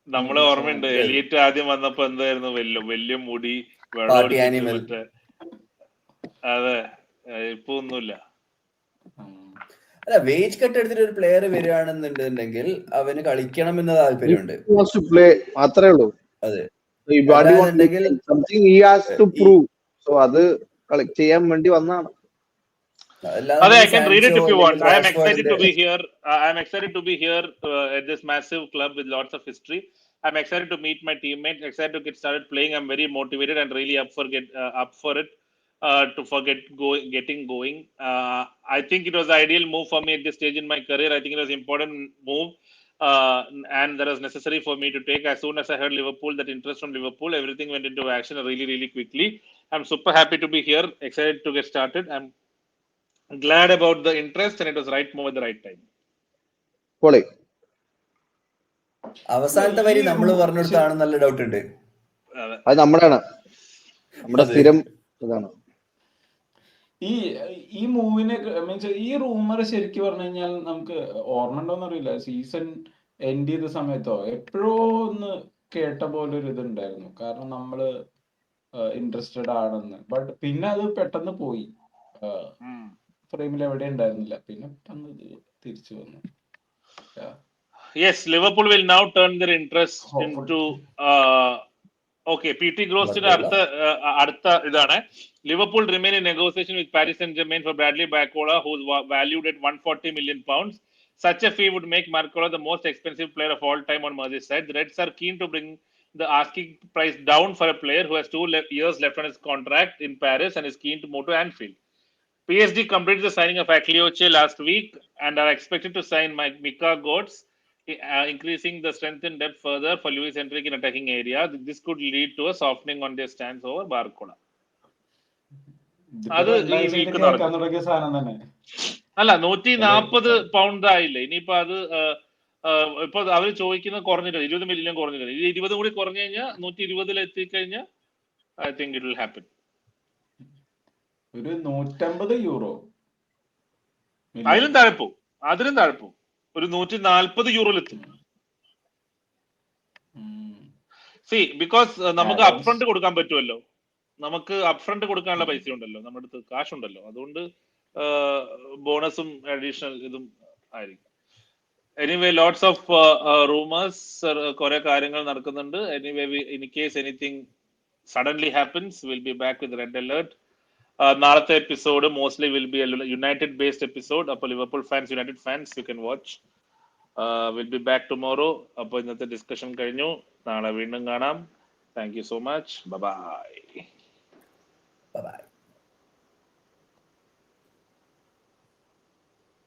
Speaker 1: നമ്മളെ ഓർമ്മയുണ്ട് എലിയറ്റ് ആദ്യം വന്നപ്പോ എന്തായിരുന്നു, വലിയ മുടി, വെള്ളം. അതെ, ഇപ്പൊ ഒന്നുമില്ല.
Speaker 2: അല്ല, വേജ് കട്ട് എടുത്തിട്ട് ഒരു പ്ലെയർ വരികയാണെന്നുണ്ടെങ്കിൽ അവന് കളിക്കണം എന്ന താല്പര്യമുണ്ട്,
Speaker 3: മാത്രമേ ഉള്ളൂ.
Speaker 2: അതെ,
Speaker 3: അത് ചെയ്യാൻ വേണ്ടി വന്നാണ്.
Speaker 1: I can read it if you want. I am excited to be here. I am excited to be here at this massive club with lots of history. I am excited to meet my teammates. Excited to get started playing. I am very motivated and really up for it. Getting going. I think it was the ideal move for me at this stage in my career. I think it was an important move, and that was necessary for me to take. As soon as I heard Liverpool, that interest from Liverpool, everything went into action really, really quickly. I'm super happy to be here. Excited to get started. I'm glad about the interest, and it was right move at the right time.
Speaker 2: അവസാനത്തെ വരി നമ്മൾ പറഞ്ഞെടുത്താണ് നല്ല doubt ഉണ്ട്.
Speaker 3: അത് നമ്മുടെ സ്ഥിരം ഇതാണ്.
Speaker 4: ഈ മൂവിനെ മീൻസ് ഈ റൂമർ ശരിക്കും പറഞ്ഞു കഴിഞ്ഞാൽ നമുക്ക് ഓർമ്മ ഉണ്ടോന്ന് അറിയില്ല, സീസൺ എൻഡ് ചെയ്ത സമയത്തോ എപ്പോഴോ ഒന്ന് കേട്ട പോലെ ഒരു ഇതുണ്ടായിരുന്നു. കാരണം നമ്മള് ഇൻട്രസ്റ്റഡ് ആണെന്ന്. ബട്ട് പിന്നെ അത് പെട്ടെന്ന് പോയി, ഫ്രെയിമിൽ എവിടെ ഉണ്ടായിരുന്നില്ല. പിന്നെ പെട്ടെന്ന് തിരിച്ചു വന്നു.
Speaker 1: Yes, Liverpool will now turn their interest into okay, P T ഗ്രോസ്റ്റിന്റെ അടുത്ത ഇതാണ്. Liverpool remain in negotiation with Paris Saint Germain for Bradley Barcola, who's valued at 140 million pounds. Such a fee would make Barcola the most expensive player of all time on Merseyside. The Reds are keen to bring the asking price down for a player who has 2 years left on his contract in Paris and is keen to move to Anfield. PSG completed the signing of Aklioche last week and are expected to sign Mika Götze, increasing the strength and depth further for Luis Enrique in attacking area. This could lead to a softening on their stance over Barcola. അത് ഈ week നടക്കും.
Speaker 5: തുടങ്ങിയ സാധനം തന്നെ.
Speaker 1: അല്ല, 140 pound ആയില്ലേ, ഇനിയിപ്പോ അത് ഇപ്പൊ അവര് ചോദിക്കുന്നത് കുറഞ്ഞില്ല, 20 മില്യൺ കുറഞ്ഞില്ല. ഇത് 20 കൂടി കുറഞ്ഞു കഴിഞ്ഞാൽ 120 എത്തിക്കഴിഞ്ഞാൽ I think it will happen.
Speaker 5: ഒരു 150 യൂറോ
Speaker 1: അതിലും താഴ്പ്പോ, ഒരു 140 യൂറോയിലെത്തും. സി ബിക്കോസ് നമുക്ക് അപ്ഫ്രണ്ട് കൊടുക്കാൻ പറ്റുമല്ലോ, നമുക്ക് അപ്ഫ്രണ്ട് കൊടുക്കാനുള്ള പൈസ ഉണ്ടല്ലോ, നമ്മുടെ അടുത്ത് കാശുണ്ടല്ലോ, അതുകൊണ്ട് ബോണസും അഡീഷണൽ ഇതും ആയിരിക്കും. എനിവേ ലോട്ട്സ് ഓഫ് റൂമേഴ്സ്, കുറെ കാര്യങ്ങൾ നടക്കുന്നുണ്ട്. Anyway in case anything suddenly happens will be back with red alert. നാളത്തെ episode mostly will be United based episode. അപ്പോൾ Liverpool fans, United fans, you can watch. Will be back tomorrow. അപ്പോൾ ഇന്നത്തെ discussion കഴിഞ്ഞു, നാളെ വീണ്ടും കാണാം. Thank you so much, by.